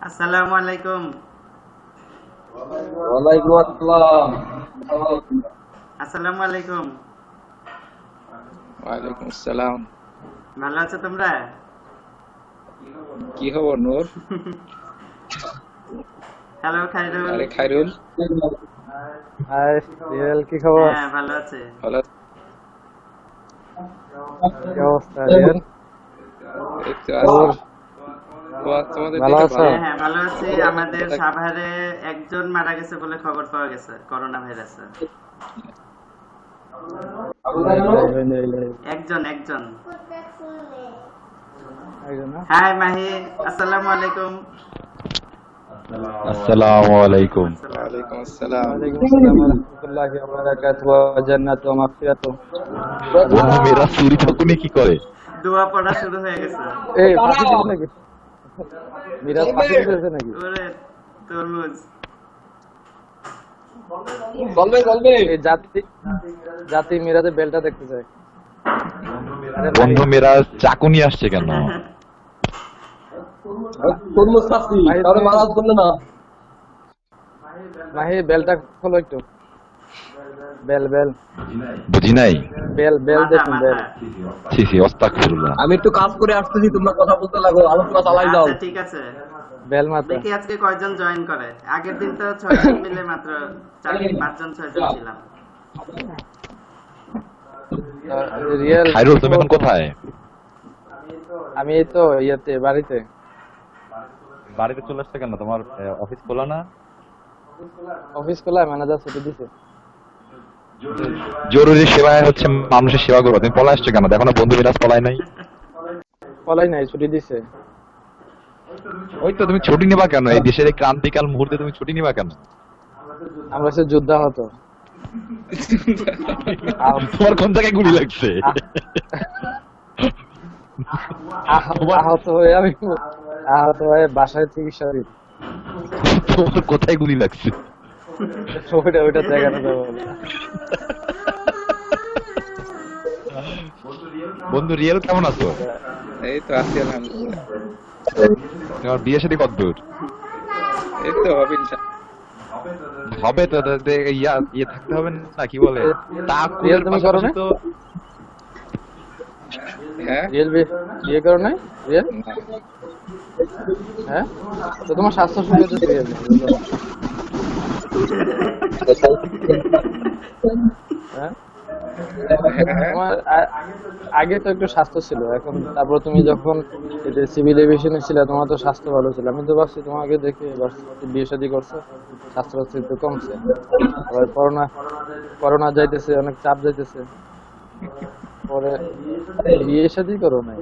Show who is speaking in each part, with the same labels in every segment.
Speaker 1: আসসালামু আলাইকুম।
Speaker 2: ওয়ালাইকুম আসসালাম।
Speaker 1: আসসালামু আলাইকুম।
Speaker 2: ওয়ালাইকুম আসসালাম।
Speaker 1: ভালো আছো তোমরা?
Speaker 2: কি খবর নূর?
Speaker 1: হ্যালো খাইরুল।
Speaker 2: আরে খাইরুল।
Speaker 3: হাই রিয়েল, কি খবর?
Speaker 1: হ্যাঁ ভালো আছে।
Speaker 2: ভালো।
Speaker 3: কি অবস্থা রিয়েল?
Speaker 2: এই তো আছি। তোমাদের
Speaker 3: ভালো
Speaker 2: দিকে
Speaker 3: আছো?
Speaker 1: হ্যাঁ ভালো আছি। আমাদের সাভারে একজন মারা গেছে বলে খবর পাওয়া গেছে করোনা ভাইরাসে। একজন একজন। হাই মাহি, আসসালামু আলাইকুম।
Speaker 4: আসসালামু আলাইকুম।
Speaker 2: ওয়ালাইকুম আসসালাম।
Speaker 3: ওয়ালাইকুম আসসালাম ওয়া রাহমাতুল্লাহি ওয়া বারাকাতুহু ওয়া জান্নাতু ওয়া মাগফিরাতুহু।
Speaker 4: বন্ধু মেয়েরা চুরি ঠাকুনি কি করে?
Speaker 1: দোয়া পড়া শুরু হয়ে গেছে।
Speaker 3: এই ফাঁসি দিছে নাকি? মিরাজ ফাঁসি দিছে নাকি?
Speaker 1: ওরে তরমুজ।
Speaker 2: বলবে
Speaker 3: এই জাতি মিরাজের বেলটা দেখতে চাই।
Speaker 4: বন্ধু মেয়েরা চাকুনি আসছে কেন?
Speaker 2: তরমুজ খাচ্ছি, তাহলে মারাজ বললে না।
Speaker 3: মাহি বেলটা খোলো একটু। বেল
Speaker 4: বুঝি নাই।
Speaker 3: বেল দেখুন বেল।
Speaker 4: ছি ছি, আস্তাগফিরুল্লাহ।
Speaker 2: আমি একটু কাজ করে আসতেছি, তোমরা কথা বলতে লাগো, আলোচনা চালাই যাও।
Speaker 1: আচ্ছা ঠিক আছে।
Speaker 3: বেল মাত্র।
Speaker 1: দেখি আজকে কয়জন জয়েন করে। আগের দিন তো 6 জন মিলে মাত্র 5 জন 6 জন ছিলাম।
Speaker 3: রিয়েল
Speaker 4: খাইরুল তুমি এখন কোথায়?
Speaker 3: আমি এই তো ইয়েতে বাড়িতে।
Speaker 4: বাড়িতে চলে আসছে কেন? তোমার অফিস খোলা না?
Speaker 3: অফিস খোলা, ম্যানেজার ছুটি দিছে।
Speaker 4: জরুরি সেবায় হচ্ছে মানুষের সেবা করবো, তুমি পলাই আসছো কেন? দেখো না বন্ধু মিরাজ পলাই নাই।
Speaker 3: পলাই নাই, ছুটি দিছে।
Speaker 4: ওই তো তুমি ছুটি নিবা কেন? এই দেশের এই ক্রান্তিকাল মুহূর্তে তুমি ছুটি নিবা কেন?
Speaker 3: আমরা সে যোদ্ধা হতো।
Speaker 4: তোমার কোন জায়গায় গুলি লাগছে?
Speaker 3: আহত হয়ে বাসায় চিকিৎসা দিই।
Speaker 4: তোমার কোথায় গুলি লাগছে?
Speaker 3: ওইটা জায়গাটা যাবো।
Speaker 4: বন্ধু রিয়েল কেমন আছো?
Speaker 2: এই তো আছি আলহামদুলিল্লাহ।
Speaker 4: তোমার বিয়ে শাদী কতদূর?
Speaker 2: এই তো হবে
Speaker 4: হবে তো, ইয়ে থাকতে হবে না, কি বলে
Speaker 3: রিয়েল তুমি করো না?
Speaker 4: তো
Speaker 2: হ্যাঁ
Speaker 3: রিয়েল বিয়ে করো নাই? রিয়েল হ্যাঁ, তো তোমার স্বাস্থ্য সুবিধা রিয়েল। হ্যাঁ তোমার আগে তো একটু স্বাস্থ্য ছিল, এখন তারপর তুমি যখন সিভিল এভিয়েশনে ছিলে তোমার তো স্বাস্থ্য ভালো ছিল। আমি তো ভাবছি তোমাকে দেখে বিয়ে শাদী করছো, স্বাস্থ্য একটু কমছে। আবার করোনা যাইতেছে, অনেক চাপ যাইতেছে। পরে বিয়ে শাদী করো নাই,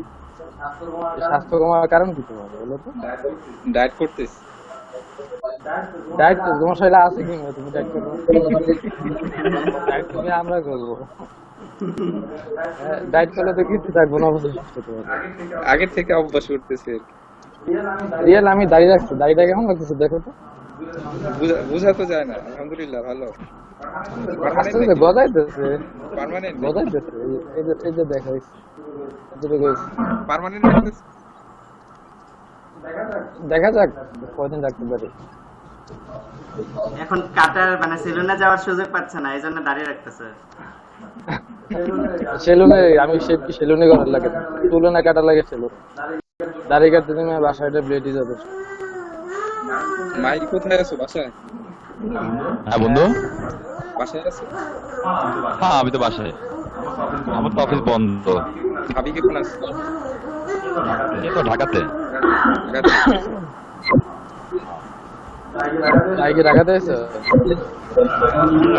Speaker 3: এই স্বাস্থ্য কমার কারণ কি তোমার বলো তো?
Speaker 2: ডায়েট করতেছ?
Speaker 3: ডায়েট তোমার শরীরে আছে কি না? তুমি ডায়েট করো? ডায়েট তুমি আমরা করবো। ডায়েট করলে তো কিছু থাকবো না, অবশ্যই সুস্থ তোমার।
Speaker 2: আগের থেকে অভ্যাস করতেছে।
Speaker 3: রিয়েল আমি দাঁড়িয়ে রাখছি, দাড়িটা কেমন লাগতেছে দেখো তো।
Speaker 2: বুঝা তো যায় না। আলহামদুলিল্লাহ ভালো।
Speaker 3: আস্তে আস্তে গজাইতেছে,
Speaker 2: পার্মানেন্ট
Speaker 3: গজাইতেছে। এই যে দেখা যাচ্ছে,
Speaker 2: পার্মানেন্ট
Speaker 3: দেখা যাক কয়দিন রাখতে পারি।
Speaker 1: এখন কাটার মানে সেলুনে যাওয়ার সুযোগ পাচ্ছে না, এই জন্য দাঁড়িয়ে রাখতেছে।
Speaker 3: সেলুনে আমি সেলুনে করার লাগে, তুলনা কাটা লাগে সেলুন। দাড়ি কাটতে তুমি বাসায় ব্লেডই যাবে।
Speaker 2: মাইক কোথায় আছো? বাসায়?
Speaker 4: হ্যাঁ বন্ধু,
Speaker 2: বাসায় আছো?
Speaker 4: হ্যাঁ আমি তো বাসায়, আমার তো অফিস বন্ধ।
Speaker 2: ভাবি কেমন আছে?
Speaker 4: এই তো ঢাকাতে।
Speaker 3: কি ঢাকাতে আছো?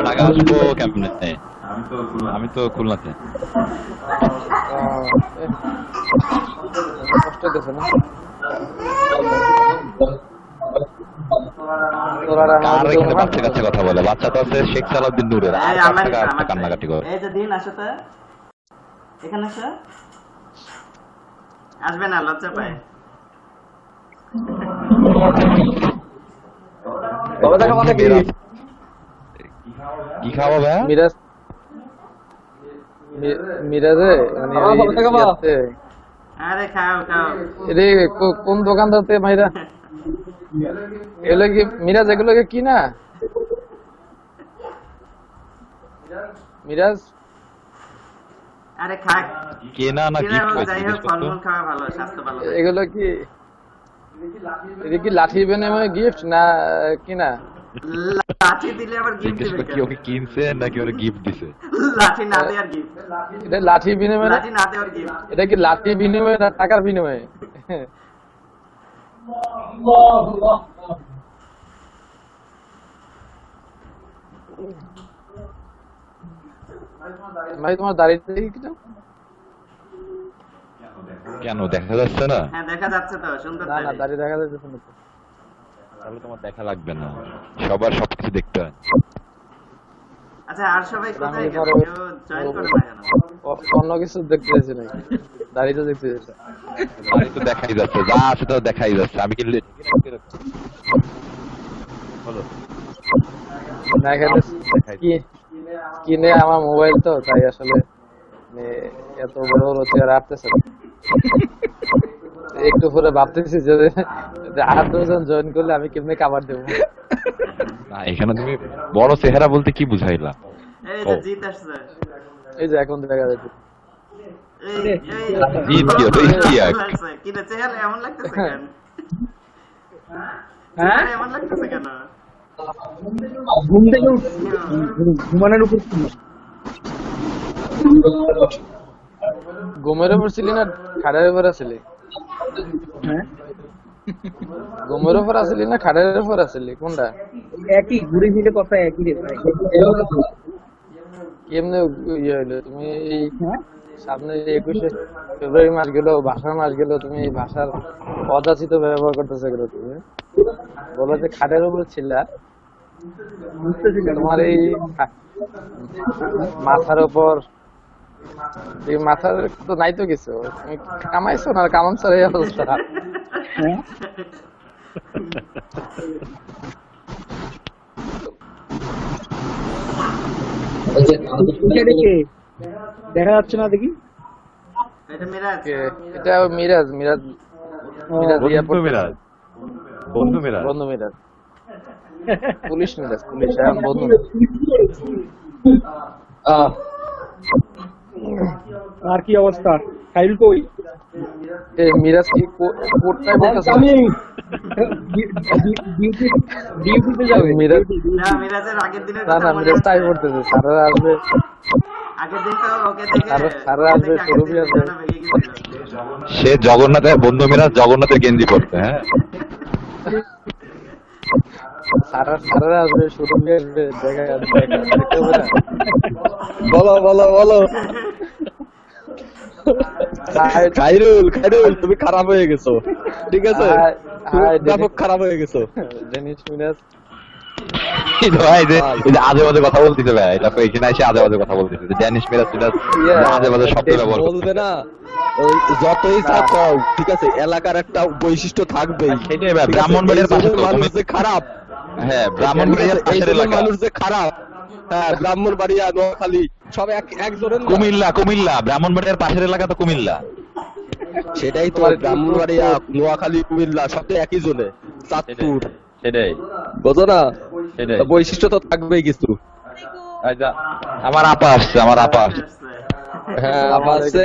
Speaker 4: ঢাকা আসবো কেমনে? আমি তো খুলনাতে।
Speaker 3: কষ্ট হইতেছে না?
Speaker 4: কার এখানে বাচ্চা কাচ্চা কথা বলে? বাচ্চা তো আছে শেখ সালাউদ্দিন নূরের, আর কান্নাকাটি করে।
Speaker 1: এই যে দিন আসো তো এখানে, আসো। আসবে না, লজ্জা পায়।
Speaker 4: কি খাওয়া ভাইয়া?
Speaker 3: মিরাজে মানে
Speaker 1: আরে খাও খাও।
Speaker 3: রে কোন দোকানদারতে মাইরা এগুলো কি মিরাজ? এগুলোকে কি না মিরাজ?
Speaker 1: আরে খাক
Speaker 4: কেনা না গিফট পাইছি?
Speaker 1: যাই হোক, ফলমূল খাওয়া ভালো, স্বাস্থ্য ভালো।
Speaker 3: এগুলো কি, এটা কি লাঠি বিনিময়ে গিফট না কি না?
Speaker 1: লাঠি দিলে আবার গিফট
Speaker 4: জিজ্ঞেস
Speaker 1: দিবে
Speaker 4: করি কি ওকে কিনছে নাকি ওরে গিফট দিছে?
Speaker 1: লাঠি না দেওয়ার গিফট।
Speaker 3: এটা লাঠি বিনিময়ে,
Speaker 1: লাঠি না দেওয়ার গিফট।
Speaker 3: এটা কি লাঠি বিনিময়ে না টাকার বিনিময়ে? ভাই তোমার দাড়িটা কি না?
Speaker 4: কেন দেখা যাচ্ছে না?
Speaker 1: হ্যাঁ দেখা যাচ্ছে তো, সুন্দর
Speaker 3: না না,
Speaker 1: দাড়ি।
Speaker 3: দাড়ি দেখা যাচ্ছে না তো।
Speaker 4: তাহলে তোমার দেখা লাগবে না, সবার সবকিছু দেখতে হয়।
Speaker 1: আচ্ছা, আর সবাই কোথায়
Speaker 3: আমি
Speaker 1: গেল?
Speaker 3: ধরো-
Speaker 1: কেউ জয়েন করে না কেন?
Speaker 3: অন্য কিছু দেখতে চাইছি না, দাড়িটা দেখতে চাইছি।
Speaker 4: বাড়ি তো দেখাই যাচ্ছে, যা আছে তো দেখাই যাচ্ছে। আমি কি বলো
Speaker 3: না এখানে কি কিনে আমার মোবাইল তো, তাই আসলে মানে এত বড় বড় চেয়ার আসতেছে না। একটু পরে ভাবতেছি যে আর দুজন জয়েন করলে আমি কেমনে কাবার দেবো।
Speaker 4: না, এখানে তুমি বড় চেহারা বলতে কি বুঝাইলা?
Speaker 1: এই যে জিত আসছে।
Speaker 3: এই যে এখন দেখা যাচ্ছে
Speaker 4: জিত কি হতো? ইশতিয়াক।
Speaker 1: কি রে, চেহারা এমন লাগতেছে কেন?
Speaker 3: হ্যাঁ
Speaker 1: এমন লাগতেছে কেন?
Speaker 3: ঘুম থেকে ঘুমানোর উপর ঘুমের উপর ছিলি না খাটের উপর আসলি? ঘুমের উপর আসলি না খাটের উপর আসলি, কোনটা?
Speaker 5: একই, ঘুরে ফিরে কথা একই রে ভাই।
Speaker 3: এমনি ইয়ে হইলো তুমি এই সামনে 21শে ফেব্রুয়ারি মাস গেল, ভাষার মাস গেল, তুমি এই ভাষার অযাচিত ব্যবহার করতেছো গেলো। তুমি বলো যে খাটের উপর ছিলা, তোমার এই মাথার উপর, মাথার তো নাই তো কিছু, তুমি কামাইছো না কামানছো এই অবস্থা।
Speaker 5: দেখা যাচ্ছে না দেখি।
Speaker 1: এটা মিরাজ।
Speaker 3: এটা মিরাজ, মিরাজ ইয়া
Speaker 4: বন্ধু মিরাজ, বন্ধু মিরাজ,
Speaker 3: বন্ধু মিরাজ, পুলিশ মিরাজ, পুলিশ এখন বন্ধু।
Speaker 5: আর কি অবস্থা? খাইল কই?
Speaker 3: এই মিরাজ কি কোটটাই বলতেছে?
Speaker 5: ডিউটিতে যাবে।
Speaker 3: মিরাজ
Speaker 1: না, মিরাজের আগের দিনের
Speaker 3: না
Speaker 1: কথা
Speaker 3: না,
Speaker 1: মনে
Speaker 3: মিরাজ তাই
Speaker 1: আছে?
Speaker 3: পড়তেছে। স্যাররা আসবে,
Speaker 1: আগের দিন তো ওকে দেখে
Speaker 3: স্যাররা আসবে,
Speaker 1: আগের
Speaker 3: সৌরভী
Speaker 1: দিনের
Speaker 3: আসবে।
Speaker 1: জন্য ভেঙে গেছিল।
Speaker 4: সে জগন্নাথের বন্ধু মিরাজ, জগন্নাথের গেঞ্জি পড়তে। হ্যাঁ,
Speaker 3: স্যাররা আসবে, সৌরভী আসবে, দেখা দেখতে হবে না।
Speaker 2: বলো বলো বলো।
Speaker 3: খাইরুল তুমি খারাপ হয়ে গেছো, ঠিক আছে? ব্যাপক খারাপ হয়ে গেছো। ডেনিস মিরাজ
Speaker 4: ভাই যে আজে বাজে কথা বলতেছে ভাই, এটা তো এখানে এসে আজে বাজে কথা বলতেছে, ড্যানিশ মিরাজ আজে বাজে শব্দ ব্যবহার
Speaker 3: বলবে না, যতই যা কও, ঠিক আছে, এলাকার একটা বৈশিষ্ট্য থাকবেই।
Speaker 4: সেটাই ভাই, ব্রাহ্মণবাড়িয়ার পাশে তো
Speaker 3: মানুষ যে খারাপ,
Speaker 4: হ্যাঁ ব্রাহ্মণবাড়িয়ার পাশের এলাকা,
Speaker 3: মানুষ যে খারাপ, হ্যাঁ, ব্রাহ্মণবাড়িয়া, নোয়াখালী সব একজনের।
Speaker 4: কুমিল্লা ব্রাহ্মণবাড়িয়ার পাশের এলাকা তো কুমিল্লা।
Speaker 3: সেটাই তো, ব্রাহ্মণবাড়িয়া, নোয়াখালী, কুমিল্লা সব তো একই জোনে, চাঁদপুর।
Speaker 4: সেটাই,
Speaker 3: বোঝো না?
Speaker 4: সেটাই
Speaker 3: বৈশিষ্ট্য তো থাকবেই কিছু।
Speaker 4: আচ্ছা, আমার আপা আসছে।
Speaker 3: হ্যাঁ, আপা আসছে।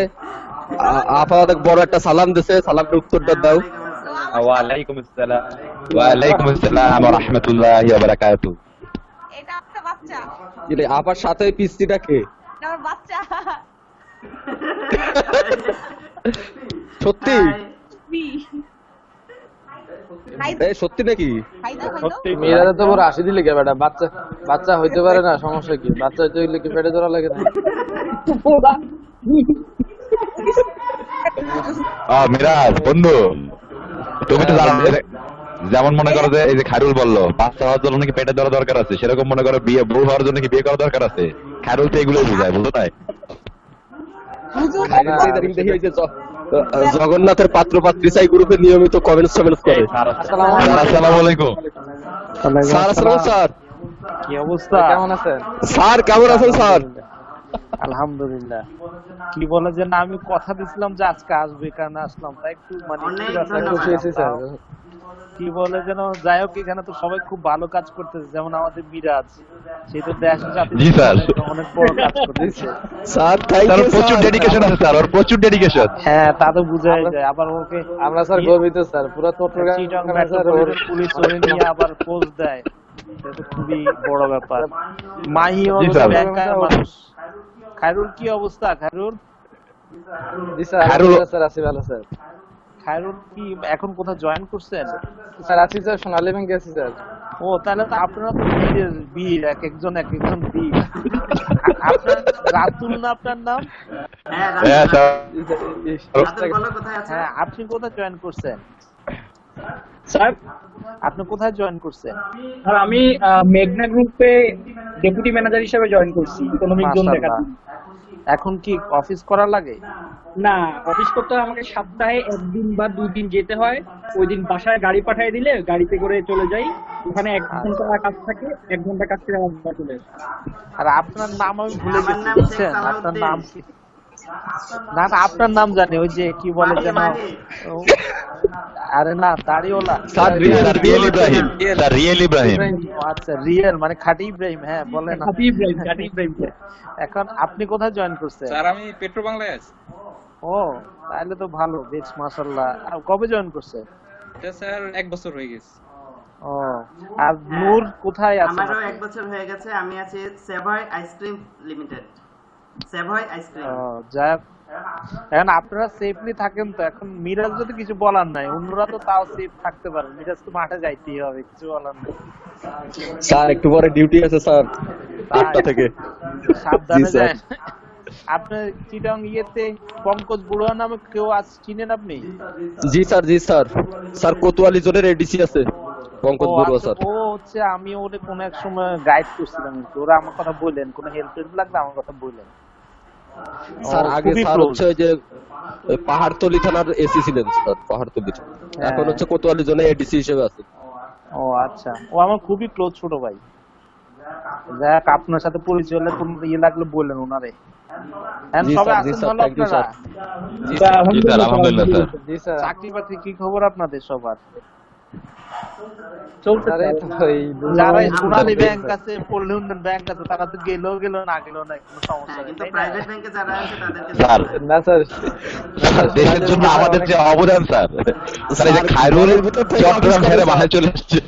Speaker 3: আপা অনেক বড় একটা সালাম দিছে, সালামের উত্তরটা দাও।
Speaker 4: ওয়ালাইকুম আসসালাম ওয়া রাহমাতুল্লাহি ওয়া বারাকাতুহু।
Speaker 6: এটা একটা বাচ্চা,
Speaker 3: এটা আপার সাথে পিস্তিটা কে?
Speaker 6: এটা আমার বাচ্চা।
Speaker 3: সত্যি? সত্যি নাকি?
Speaker 6: মেয়েরা
Speaker 3: তো বড় হাসি দিলে কে বেটা? বাচ্চা হইতে পারে না, সমস্যা কি? বাচ্চা হইতে হইলে কি পেটে ধরা লাগে না?
Speaker 4: মিরাজ বন্ধু, তুমি তো জানো যেমন মনে করো যে এই যে খায়রুল বললো বাচ্চা হওয়ার জন্য নাকি পেটে ধরা দরকার আছে, সেরকম মনে করো বউ হওয়ার জন্য কি বিয়ে করা দরকার আছে? খায়রুল তো এগুলোই বুঝায়, বুঝো না?
Speaker 3: জগন্নাথের পাত্র পাত্রী চাই গ্রুপে নিয়মিত কমেন্টস করে।
Speaker 4: আসসালামু আলাইকুম
Speaker 3: স্যার। আসসালাম স্যার,
Speaker 5: কি অবস্থা?
Speaker 3: কেমন আছেন স্যার? কেমন আছেন স্যার?
Speaker 5: আলহামদুলিল্লাহ। কি বলে যে না, আমি কথা দিছিলাম যে আজকে আসবে, কারণ আসলাম, তাই একটু মানে কি বলে যেন, যাই হোক, এখানে তো সবাই খুব ভালো কাজ করতেছে, যেমন আমাদের মিরাজ, সে তো দেশের সাথে অনেক বড় কাজ করতেছে
Speaker 3: স্যার।
Speaker 4: প্রচুর ডেডিকেশন আছে স্যার, ওর প্রচুর ডেডিকেশন।
Speaker 5: হ্যাঁ, তা তো বুঝাই যায়। আবার ওকে
Speaker 3: আমরা স্যার গর্বিত স্যার, পুরো
Speaker 5: চিটং মেট্রোপলিটন পুলিশ ওরে নিয়ে আবার পোস্ট দেয়, এটা তো খুবই বড় ব্যাপার। মাহি ব্যাংকার মানুষ। খায়রুল কি অবস্থা? খায়রুল
Speaker 3: স্যার আছি ভালো স্যার।
Speaker 5: খায়রুল কি এখন কোথাও জয়েন করছেন?
Speaker 3: স্যার আছি স্যার, সোনালী ব্যাংকে আছি স্যার।
Speaker 5: ও, তাহলে তো আপনারা তো বীর, এক একজন বীর। আপনার রাতুল না আপনার নাম?
Speaker 1: হ্যাঁ কোথায় আছে?
Speaker 5: হ্যাঁ, আপনি কোথায় জয়েন করছেন? স্যার আপনি কোথায় জয়েন করছেন?
Speaker 7: আর আমি মেঘনা গ্রুপে ডেপুটি ম্যানেজার হিসেবে জয়েন করছি, ইকোনমিক জোন দেখার।
Speaker 5: এখন কি অফিস করা লাগে?
Speaker 7: না, অফিস করতে হয় আমাকে সপ্তাহে 1 দিন বা 2 দিন যেতে হয়। ওই দিন বাসায় গাড়ি পাঠিয়ে দিলে গাড়িতে করে চলে যাই, ওখানে 1 ঘন্টা কাজ থাকে, 1 ঘন্টা কাজ করে আমার চলে আসে।
Speaker 5: আর আপনার নাম আমি ভুলে গেছি, বুঝছেন? আপনার নাম কি? না না, আপনার নাম জানি, ওই যে কি বলে যেন, আরে না, দাড়িওয়ালা
Speaker 4: রিয়েল ইব্রাহিম।
Speaker 5: আচ্ছা, রিয়েল মানে খাঁটি ইব্রাহিম। হ্যাঁ, বলেন।
Speaker 7: খাঁটি ইব্রাহিম।
Speaker 5: এখন আপনি কোথায় জয়েন করছেন?
Speaker 2: স্যার আমি পেট্রো বাংলায় আছি।
Speaker 5: ও, তাহলে তো ভালো, বেশ, মাশাআল্লাহ। কবে জয়েন করছেন?
Speaker 2: এটা স্যার 1 বছর হয়ে গেছে।
Speaker 5: ও, আর নূর কোথায় আছে?
Speaker 1: আমারও 1 বছর হয়ে গেছে, আমি আছি Savoy ice cream limited. Savoy ice cream.
Speaker 5: যাক, এখন আপনারা সেফলি থাকেন তো। এখন মিরাজ যদি কিছু বলার নাই, অন্যরা তো তাও সেফ থাকতে পারে। মিরাজ তো মাঠে যাইতেই হবে, কিছু বলার নাই।
Speaker 3: স্যার একটু পরে ডিউটি আছে স্যার, 8টা থেকে।
Speaker 5: সাবধানে যান। আপনি চিটাং ইয়েতে পঙ্কজ বুড়া নামে কেউ চিনেন আপনি?
Speaker 3: জি স্যার। স্যার কোতোয়ালি জোনের এডিসি আছে পঙ্কজ বড়ুয়া স্যার।
Speaker 5: ও হচ্ছে, আমি ওরে কোন এক সময় গাইড করছিলাম, ওরা আমার কথা বললেন, কোন হেল্প লাগলে আমার কথা বললেন।
Speaker 3: স্যার আগে স্যার হচ্ছে ওই যে পাহাড়তলি থানার এসি ছিলেন স্যার, পাহাড়তলি। এখন হচ্ছে কোতোয়ালি জোনে এডিসি হিসেবে আছে।
Speaker 5: ও আচ্ছা, ও আমার খুবই ক্লোজ ছোট ভাই। যাক, আপনার সাথে পরিচয় হলে কোন ইয়ে লাগলে বললেন ওনারে। সবাই আছেন ভালো আপনারা?
Speaker 4: জি স্যার, আলহামদুলিল্লাহ স্যার।
Speaker 5: জি স্যার। চাকরি বাকরি কি খবর আপনাদের সবার? যারা সোনালী ব্যাংক আছে, পল্লী উন্নয়ন ব্যাংক আছে, তারা তো গেল না গেল না, কোনো সমস্যা নেই।
Speaker 1: কিন্তু প্রাইভেট ব্যাংকে যারা আছে তাদেরকে
Speaker 4: স্যার
Speaker 3: না স্যার,
Speaker 4: দেশের জন্য আমাদের যে অবদান স্যার, স্যার এই যে খায়রুল চট্টগ্রাম ছেড়ে বাসায় চলে আসছে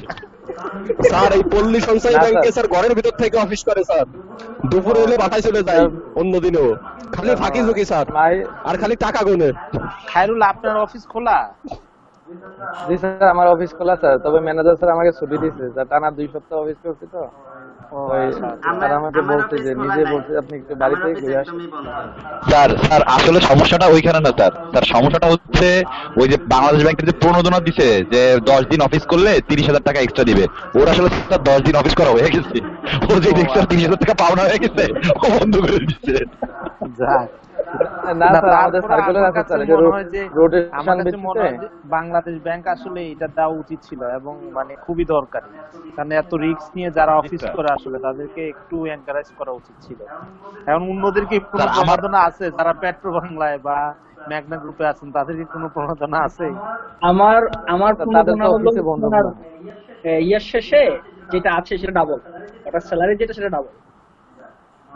Speaker 3: স্যার। এই পল্লী সঞ্চয় ব্যাংকে স্যার ঘরের ভিতর থেকে অফিস করে স্যার, দুপুর হলে বাসায় চলে যায়, অন্যদিনও খালি ফাঁকি ঝুঁকি স্যার, আর খালি টাকা গুনে।
Speaker 5: খায়রুল, আপনার অফিস খোলা?
Speaker 3: জি স্যার, আমার অফিস খোলা স্যার, তবে ম্যানেজার স্যার আমাকে ছুটি দিয়েছে স্যার, টানা 2 সপ্তাহ অফিস করছি তো।
Speaker 5: ও
Speaker 3: ওই
Speaker 5: আচ্ছা,
Speaker 3: স্যার আমাকে
Speaker 1: আমার
Speaker 3: বলছে
Speaker 1: অফিস
Speaker 3: যে
Speaker 1: খোলা
Speaker 3: নিজে
Speaker 1: নাই।
Speaker 3: বলছে আপনি একটু বাড়িতে
Speaker 1: আমার অফিস
Speaker 3: ঘুরে আসেন।
Speaker 1: একদমই বন্ধ।
Speaker 4: স্যার আসলে সমস্যাটা ওইখানে না স্যার, সমস্যাটা হচ্ছে ওই যে বাংলাদেশ ব্যাংকের যে প্রণোদনা দিছে যে 10 দিন অফিস করলে 30,000 টাকা এক্সট্রা দিবে, ওর আসলে স্যার 10 দিন অফিস করা হয়ে গেছে, ও যে এক্সট্রা 30,000 টাকা পাওনা হয়ে গেছে ও বন্ধ করে দিচ্ছে।
Speaker 5: যাক।
Speaker 3: না
Speaker 5: না,
Speaker 3: স্যার আমাদের
Speaker 5: তারপরে
Speaker 3: সার্কুলার
Speaker 5: আমার
Speaker 3: আছে
Speaker 5: কাছে
Speaker 3: স্যার, যে
Speaker 5: মনে হয় যে
Speaker 3: রোটেশন
Speaker 5: আমার কাছে মনে হয়
Speaker 3: ভিত্তিতে
Speaker 5: যে বাংলাদেশ ব্যাংক আসলে এটা দেওয়া উচিত ছিল এবং মানে খুবই দরকারি, কারণ এত রিস্ক নিয়ে যারা অফিস করে আসলে তাদেরকে একটু এনকারেজ করা উচিত ছিল। এখন অন্যদেরকে কোনো
Speaker 4: স্যার, আমার-
Speaker 5: প্রণোদনা আছে যারা পেট্রো বাংলায় বা ম্যাগনা গ্রুপে আছেন, তাদেরকে কোনো প্রণোদনা আছে?
Speaker 7: আমার আমার
Speaker 3: তাদের তো
Speaker 7: প্রণোদনা হলো
Speaker 3: অফিসে বন্ধ
Speaker 7: আপনার,
Speaker 3: না।
Speaker 7: ইয়ার শেষে যেটা আছে সেটা ডাবল, ওটা স্যালারি যেটা সেটা ডাবল।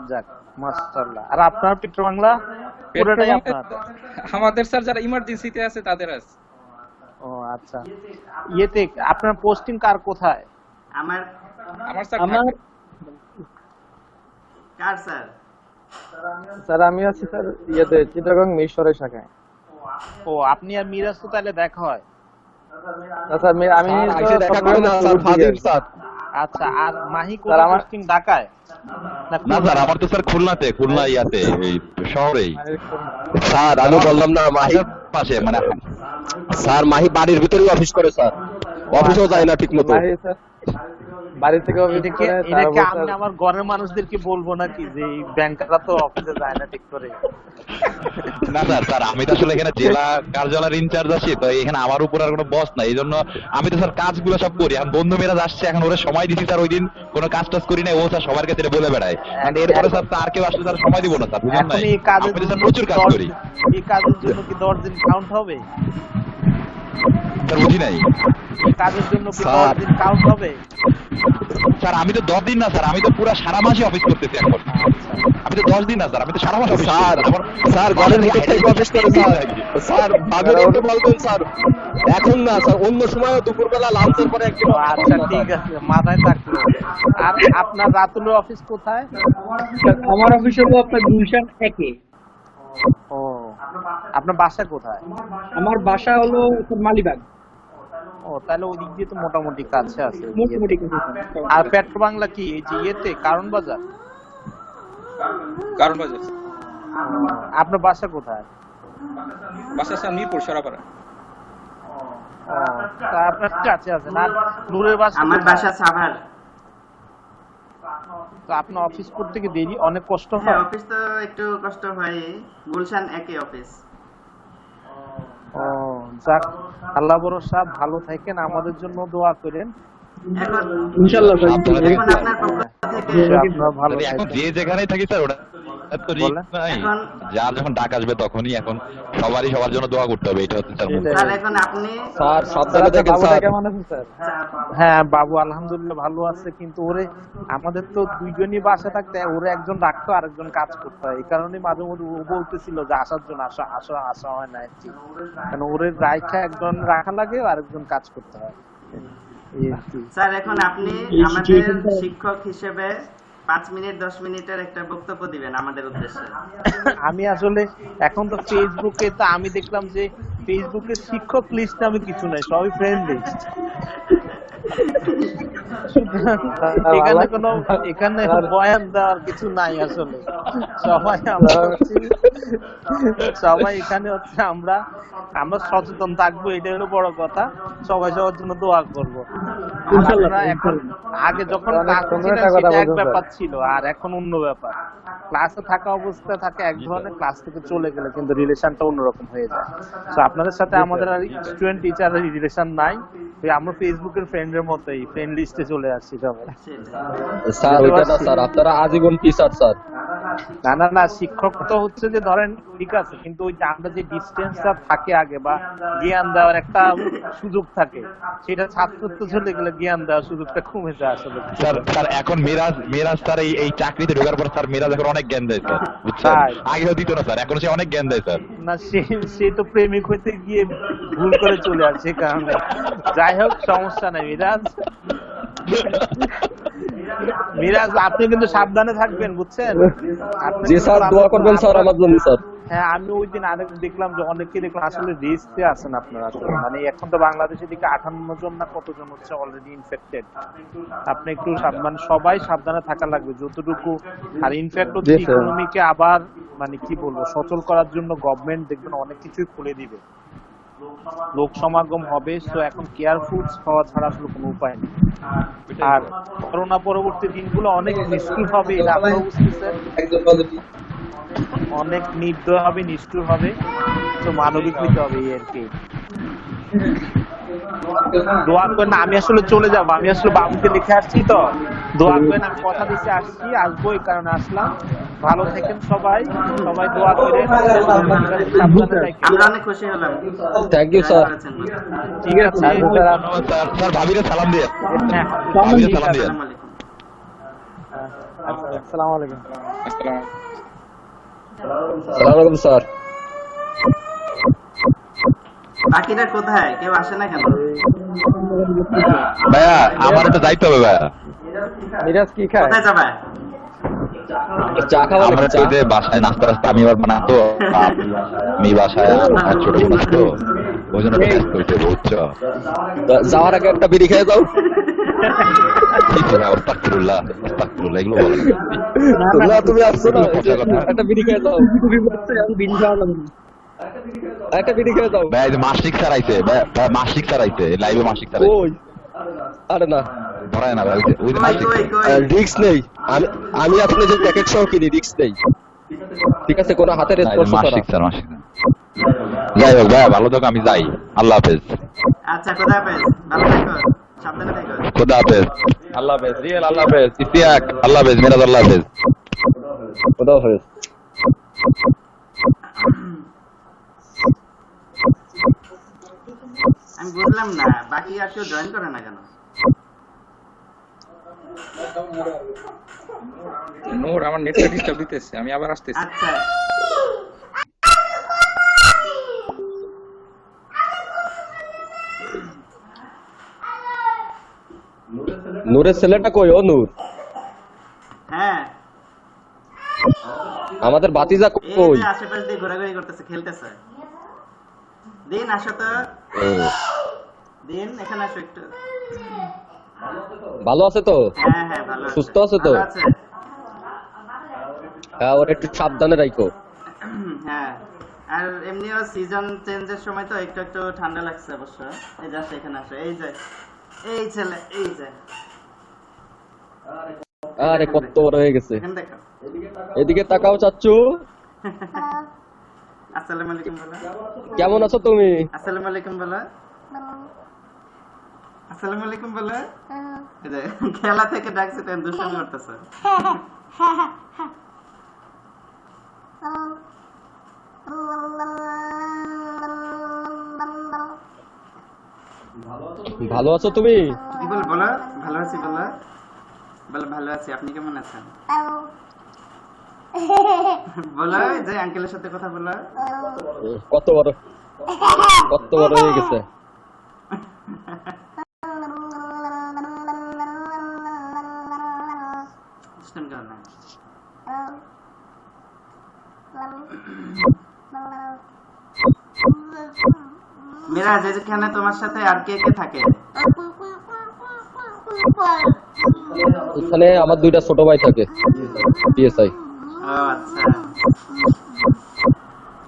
Speaker 5: যাক, মাশাআল্লাহ। আর আপনার পেট্রো বাংলা পুরোটাই আপনার?
Speaker 2: আমাদের স্যার যারা ইমার্জেন্সিতে আছে তাদের আছে।
Speaker 5: ও আচ্ছা। ইয়েতে আপনার পোস্টিং কার কোথায়?
Speaker 1: আমার
Speaker 2: আমার স্যার
Speaker 7: আমার
Speaker 1: কার স্যার?
Speaker 3: স্যার আমি আছি স্যার ইয়েতে চিটাগং মিরসরাই শাখায়।
Speaker 5: ও আপনি আর মিরাজ তো তাহলে দেখা হয়?
Speaker 3: না স্যার আমি তো স্যার
Speaker 5: আচ্ছা, আর মাহি
Speaker 3: স্যার,
Speaker 5: কোথায়
Speaker 3: আমার-
Speaker 5: পোস্টিং? ঢাকায়
Speaker 4: না স্যার আমার তো স্যার খুলনা ইয়াতে এই শহরেই।
Speaker 8: স্যার আমি বললাম না মাহি,
Speaker 4: পাশে মানে
Speaker 8: স্যার মাহি বাড়ির ভিতরেই অফিস করে স্যার, অফিসেও যায় না ঠিক মতো।
Speaker 3: বাড়ি স্যার বাড়ি থেকে অফিস
Speaker 5: এটাকে
Speaker 3: করে
Speaker 5: এটাকে
Speaker 3: তারপর
Speaker 5: আমি আমার ঘরের মানুষদেরকে বলবো নাকি যে এই ব্যাংকাররা তো অফিসে যায় না ঠিক করে?
Speaker 4: না স্যার আমি তো আসলে এখানে জেলা কার্যালয়ের ইনচার্জ আছি, তো এখানে আমার উপর আর কোনো বস নাই, এই জন্য আমি তো স্যার কাজগুলো সব করি। এখন বন্ধু মেরাজ আসছে, এখন ওরা সময় দিচ্ছি স্যার, ওই দিন কোনো কাজ টাজ করি না, ও স্যার সবার কাছে বলে বেড়ায়, আর এরপরে স্যার আর কেউ আসলে তার সময় দিব না স্যার, বুঝলেন
Speaker 5: এখন
Speaker 4: না?
Speaker 5: এই কাজের
Speaker 4: আমি তো স্যার
Speaker 5: জন্য
Speaker 4: প্রচুর কাজ করি
Speaker 5: এই কাজের জন্য কি 10 দিন কাউন্ট হবে?
Speaker 4: স্যার, বুঝি নাই
Speaker 5: এই কাজের জন্য কি 10
Speaker 8: স্যার।
Speaker 5: দিন কাউন্ট হবে?
Speaker 4: স্যার। আমি তো 10 দিন না স্যার, আমি তো পুরো সারা মাসই অফিস করতেছি এখন। আমি তো 10 দিন না স্যার, আমি তো সারা মাস অফিস
Speaker 8: স্যার,
Speaker 4: করি। আমার-
Speaker 8: স্যার ঘরের ভিতর থেকে অফিস করে স্যার। স্যার ভাবির একটু বলবেন স্যার, এখন না স্যার, অন্য সময় দুপুরবেলা লাঞ্চের পরে একটু
Speaker 5: ও আচ্ছা ঠিক আছে, মাথায় থাকলো। আর আপনার রাতুলের অফিস কোথায়?
Speaker 7: আমার অফিস হলো আপনার গুলশান 1-এ।
Speaker 5: ও আপনার বাসা কোথায়?
Speaker 7: আমার বাসা হলো মালিবাগ।
Speaker 5: ও তাহলে ওই দিক দিয়ে তো মোটামুটি কাছে আছে।
Speaker 7: মোটামুটি কিছু না।
Speaker 5: আর পেট্রো বাংলা কি এই যে ইয়েতে কারণ বাজার?
Speaker 2: কারণ বাজার
Speaker 5: আপনার বাসা কোথায়?
Speaker 2: বাসা স্যার মিরপুর সরাপাড়া।
Speaker 5: ও তা আপনার কাছে আছে না? আর নূরের বাসা
Speaker 1: আমার
Speaker 5: কোথায়?
Speaker 1: বাসা সাভার।
Speaker 5: তো আপনার অফিস করতে কি দেরি অনেক কষ্ট
Speaker 1: হ্যাঁ,
Speaker 5: হয়?
Speaker 1: অফিস তো একটু কষ্ট হয়। গুলশান 1-এ অফিস।
Speaker 5: ও যাক, আল্লাহ ভরসা, ভালো থাকেন, আমাদের জন্য দোয়া করেন।
Speaker 1: এখন
Speaker 7: ইনশাআল্লাহ ভাই।
Speaker 1: এখন আপনার পক্ষ থেকে
Speaker 5: আপনারা ভালো
Speaker 4: এখন
Speaker 5: থাকেন।
Speaker 4: যে যেখানেই থাকি স্যার, ওটা তো রিস্ক
Speaker 5: বলেন।
Speaker 4: নাই,
Speaker 1: এখন-
Speaker 4: যার যখন ডাক আসবে তখনই এখন সবারই সবার জন্য দোয়া করতে হবে, এটা হচ্ছে স্যার মূল।
Speaker 1: স্যার এখন আপনি
Speaker 8: স্যার
Speaker 3: স্যার
Speaker 8: সাবধানে দেখেন
Speaker 3: বাবুটা
Speaker 8: স্যার।
Speaker 3: কেমন আছে স্যার?
Speaker 5: হ্যাঁ বাবু আলহামদুলিল্লাহ ভালো আছে, কিন্তু ওরে আমাদের তো দুইজনই বাসা থাকতে হয়, ওরে একজন রাখতো আর একজন কাজ করতে হয়, এই কারণে মাঝে মধ্যে ও বলতেছিল যে আসার জন্য আসা হয় না আর কি, কারণ ওরে রাইখা একজন রাখা লাগে আর একজন কাজ করতে হয় এই আর কি।
Speaker 1: স্যার এখন আপনি
Speaker 7: এই
Speaker 1: আমাদের
Speaker 7: situation-টা-
Speaker 1: শিক্ষক হিসেবে 5 মিনিট 10 মিনিটের একটা বক্তব্য দিবেন আমাদের উদ্দেশ্যে।
Speaker 5: আমি আসলে এখন তো ফেসবুকে তো আমি দেখলাম যে ফেসবুকে শিক্ষক লিস্ট আমি কিছু নাই, সবই ফ্রেন্ড লিস্ট। এখানে কোনো এখানে বয়ান দেওয়ার কিছু নাই আসলে, সবাই আমরা হচ্ছে সবাই এখানে হচ্ছে আমরা সচেতন থাকবো, এটাই হলো বড় কথা। সবাই সবার জন্য দোয়া করবো। আমরা এখন আগে যখন
Speaker 3: অনেক
Speaker 5: ক্লাসে
Speaker 3: সুন্দর
Speaker 5: ছিলাম
Speaker 3: একটা কথা
Speaker 5: সেটা এক
Speaker 3: বলছেন,
Speaker 5: ব্যাপার
Speaker 3: স্যার।
Speaker 5: ছিল, আর এখন অন্য ব্যাপার। ক্লাসে থাকা অবস্থায় থাকে এক ধরনের, ক্লাস থেকে চলে গেলে কিন্তু রিলেশনটা অন্যরকম হয়ে যায়। তো আপনাদের সাথে আমাদের আর স্টুডেন্ট টিচারের রিলেশন নাই, ওই আমরা ফেসবুকের ফ্রেন্ডের মতোই ফ্রেন্ড লিস্টে চলে আসছি সবাই।
Speaker 1: সেটাই।
Speaker 8: স্যার ওইটা না স্যার, আপনারা আজীবন টিচার স্যার।
Speaker 5: না শিক্ষক তো হচ্ছে যে ধরেন ঠিক আছে, কিন্তু ওই যে আমরা যে ডিস্টেন্সটা থাকে আগে বা জ্ঞান দেওয়ার একটা সুযোগ থাকে, সেটা ছাত্রত্ব চলে গেলে জ্ঞান দেওয়ার সুযোগটা কমে যায় আসলে।
Speaker 4: স্যার এখন মিরাজ স্যার এই চাকরিতে ঢোকার পর স্যার মিরাজ এখন অনেক জ্ঞান দেয় স্যার, বুঝছেন?
Speaker 5: তাই?
Speaker 4: আগেও দিত না স্যার, এখন সে অনেক জ্ঞান দেয় স্যার।
Speaker 5: না সে তো প্রেমিক হইতে গিয়ে ভুল করে চলে আসছে কারণে। যাই হোক সমস্যা নাই মিরাজ, মিরাজ আপনি কিন্তু সাবধানে থাকবেন, বুঝছেন? আপনি
Speaker 8: জি
Speaker 5: কিন্তু
Speaker 8: স্যার, দোয়া করবেন স্যার আমার জন্য স্যার।
Speaker 5: হ্যাঁ, আমি ওই দিন আরেক দেখলাম যে অনেকে দেখলাম আসলে রিস্কে আছেন আপনারা আসলে। মানে এখন তো বাংলাদেশের দিকে 58 জন না কতজন হচ্ছে অলরেডি ইনফেক্টেড। আপনি একটু মানে সবাই সাবধানে থাকা লাগবে যতটুকু। আর ইনফ্যাক্ট হচ্ছে
Speaker 3: জি, স্যার।
Speaker 5: ইকোনমিকে আবার মানে কি বলবো সচল করার জন্য গভর্নমেন্ট দেখবেন অনেক কিছুই খুলে দিবে, লোক সমাগম হবে। তো এখন কেয়ারফুল হওয়া ছাড়া আসলে কোনো উপায় নেই। আর করোনা পরবর্তী দিনগুলো অনেক নিষ্ঠুর হবে, এটা আপনারা বুঝতেছেন, অনেক নির্দয় হবে, নিষ্ঠুর হবে। তো মানবিক নিতে হবে এই আর কি। দোয়া করেন, আমি আসলে চলে যাব, আমি আসলে বাবুকে দেখে আসছি, তো দোয়া করেন, আমি কথা দিচ্ছি আসছি, আসবো এই কারণে আসলাম। ভালো থাকেন সবাই, সবাই দোয়া করেন, সাবধানে থাকেন।
Speaker 1: আমরা অনেক খুশি হলাম।
Speaker 8: Thank you sir.
Speaker 5: ঠিক আছে,
Speaker 4: ধন্যবাদ স্যার। স্যার ভাবিরে সালাম দিয়ে,
Speaker 5: হ্যাঁ,
Speaker 4: ভাবিরে সালাম দিয়ে।
Speaker 1: আসসালামু আলাইকুম।
Speaker 3: আসসালামু আলাইকুম।
Speaker 2: আসসালাম।
Speaker 8: সালাম আলাইকুম স্যার।
Speaker 1: বাকিরা কোথায়? কেউ আসে না কেন?
Speaker 4: ভাইয়া আমার তো যাইতে হবে ভাইয়া।
Speaker 3: মিরাজ কি খায়?
Speaker 1: কোথায় যাবে?
Speaker 8: চা খাওয়া
Speaker 4: আমার একটু যে বাসায় নাস্তা রাস্তা আমি এবার বানাতো, আমি বাসায় আর ছোট বোন আসতো, ওই জন্য ব্যস্ত হইতে বুঝছো।
Speaker 8: যাওয়ার আগে একটা বিড়ি খেয়ে যাও।
Speaker 4: ঠিক আছে, আস্তাগফিরুল্লাহ, আস্তাগফিরুল্লাহ, এগুলো বলো না।
Speaker 8: না তুমি আসছো না, একটা বিড়ি খেয়ে যাও। একটা বিড়ি খেয়ে যাও।
Speaker 4: ভাই এই যে মাসিক স্যার আইছে, ভাই মাসিক স্যার আইছে, লাইভে মাসিক স্যার আইছে।
Speaker 8: ওই আরে না,
Speaker 4: ধরায় না ভাই, ওই যে মাসিক
Speaker 1: কই কই?
Speaker 8: রিস্ক নেই। আমি আসলে যে প্যাকেট সহ কিনি, রিস্ক নেই। ঠিক আছে, কোনো হাতের স্পর্শ ছাড়া।
Speaker 4: মাসিক স্যার, মাসিক স্যার। যাই হোক ভাই, ভালো থাকো, আমি যাই। আল্লাহ হাফেজ।
Speaker 1: আচ্ছা, খোদা হাফেজ। ভালো থেকো, সাবধানে থেকো।
Speaker 4: খোদা হাফেজ। আল্লাহ হাফেজ, রিয়েল আল্লাহ হাফেজ। ইফতিয়াক আল্লাহ হাফেজ, মিরাজ আল্লাহ হাফেজ।
Speaker 8: খোদা হাফেজ।
Speaker 1: আমি বুঝলাম না, বাকি আর কেউ জয়েন করে না কেন?
Speaker 2: নূর, আমার নেটটা ডিস্টার্ব দিতেছে, আমি আবার আসতেছি।
Speaker 1: আচ্ছা,
Speaker 8: নূরের ছেলেটা কই? ও নূর,
Speaker 1: হ্যাঁ,
Speaker 8: আমাদের বাতিজা
Speaker 1: এই
Speaker 8: কই?
Speaker 1: যে আশেপাশে দিয়ে ঘোরাঘুরি করতেছে, খেলতেছে। দিন আসো তো, দিন এখানে আসো একটু।
Speaker 8: ভালো আছে তো?
Speaker 1: হ্যাঁ হ্যাঁ, ভালো আছে।
Speaker 8: সুস্থ আছে তো?
Speaker 1: ভালো আছে।
Speaker 8: হ্যাঁ, ওরা একটু সাবধানে রাখো।
Speaker 1: হ্যাঁ, আর এমনিও সিজন চেঞ্জের সময় তো একটু একটু ঠান্ডা লাগছে অবশ্য। এই যে আসো, এখানে আসো, এই যে এই ছেলে, এই যে
Speaker 8: আরে কত বড় হয়ে গেছে।
Speaker 1: এখানে দেখো।
Speaker 8: এদিকে তাকাও চাচ্চু।
Speaker 1: আসসালামু আলাইকুম বলো।
Speaker 8: কেমন আছো তুমি?
Speaker 1: আসসালামু আলাইকুম বলো। আসসালামু আলাইকুম বলো। এই যে খেলা থেকে ডাকছে, তাই দুষ্টামি করতেছে।
Speaker 8: ভালো আছো তুমি?
Speaker 1: কি বল, বলো। ভালো আছি বলো। বলো ভালো আছি, আপনি কেমন আছেন? বলো, এই যে আঙ্কেলের সাথে কথা বলো।
Speaker 8: কত বড় হয়ে গেছে।
Speaker 1: দুষ্টামি করো না। মিরাজ, এখানে তোমার সাথে আর কে কে থাকে?
Speaker 8: এখানে আমার দুইটা ছোট ভাই থাকে, পিএসআই।
Speaker 1: ও আচ্ছা।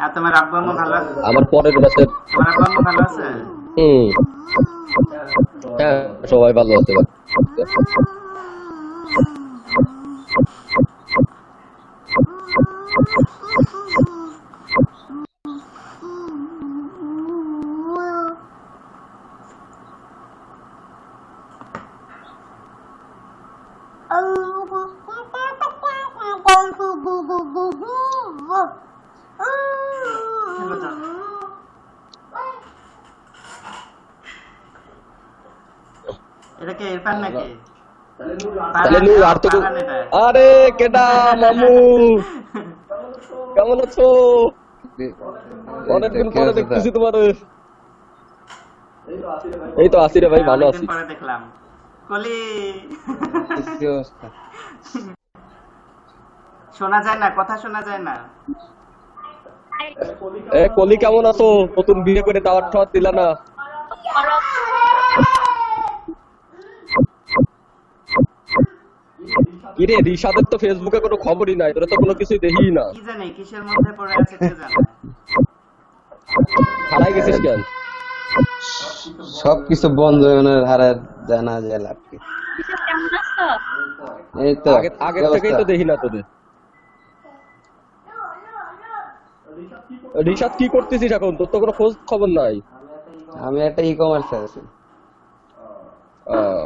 Speaker 1: আর তোমার আব্বু আম্মু ভালো?
Speaker 8: আমার পরের মাসে।
Speaker 1: তোমার আব্বু আম্মু ভালো আছে?
Speaker 8: হ্যাঁ, সবাই ভালো আছে।
Speaker 1: খেলো যাও। এটা কি ইরফান নাকি?
Speaker 8: তাহলে নূর আর তো
Speaker 1: পারান এটা।
Speaker 8: আরে কেডা মামু, কেমন আছো? অনেকদিন পরে দেখতেছি তোমার। এই তো আছি রে ভাই, ভালো আছি।
Speaker 1: অনেকদিন পরে দেখলাম। কলি
Speaker 3: কি অবস্থা?
Speaker 1: শোনা যায় না, কথা শোনা যায় না।
Speaker 8: এ কলি কেমন আছো? নতুন বিয়ে করে দাওয়াত টাওয়াত দিলা না? কিরে রিশাদের তো ফেসবুকে কোনো খবরই নাই, তোরা তো কোনো কিছুই দেখিই না।
Speaker 1: কি জানি কিসের মধ্যে পড়ে আছে কে জানে।
Speaker 8: হারাই গেছিস কেন?
Speaker 3: সবকিছু বন্ধ হয়ে হারায় যায় না যে লাভ কি?
Speaker 6: কেমন আছো?
Speaker 3: এই তো
Speaker 8: আগে থেকেই তো দেখি না তোদের। রিশাদ কি করতেছিস এখন? তোর তো কোনো খোঁজ খবর নাই।
Speaker 3: আমি একটা ই-কমার্সে আছি।
Speaker 8: আহ,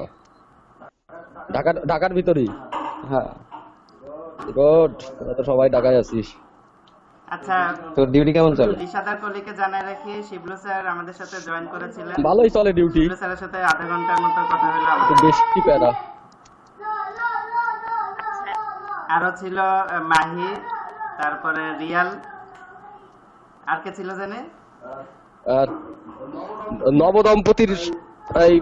Speaker 8: ঢাকার ভিতরেই?
Speaker 3: হ্যাঁ।
Speaker 8: গুড, তোরা তো সবাই ঢাকায় আছিস।
Speaker 1: আচ্ছা,
Speaker 3: তোর ডিউটি কেমন চলে?
Speaker 1: রিশাদার কলিকে জানাই রাখি, শিবলু স্যার আমাদের সাথে জয়েন করেছিলেন।
Speaker 8: ভালোই চলে ডিউটি,
Speaker 1: শিবলু স্যারের সাথে আধা ঘন্টার মতো কথা হলো
Speaker 8: একটু
Speaker 1: আমাদের।
Speaker 8: বেশি প্যারা।
Speaker 1: আরো ছিল মাহি, তারপরে রিয়াল, আর কে ছিল জানে?
Speaker 8: আর নবদম্পতির এই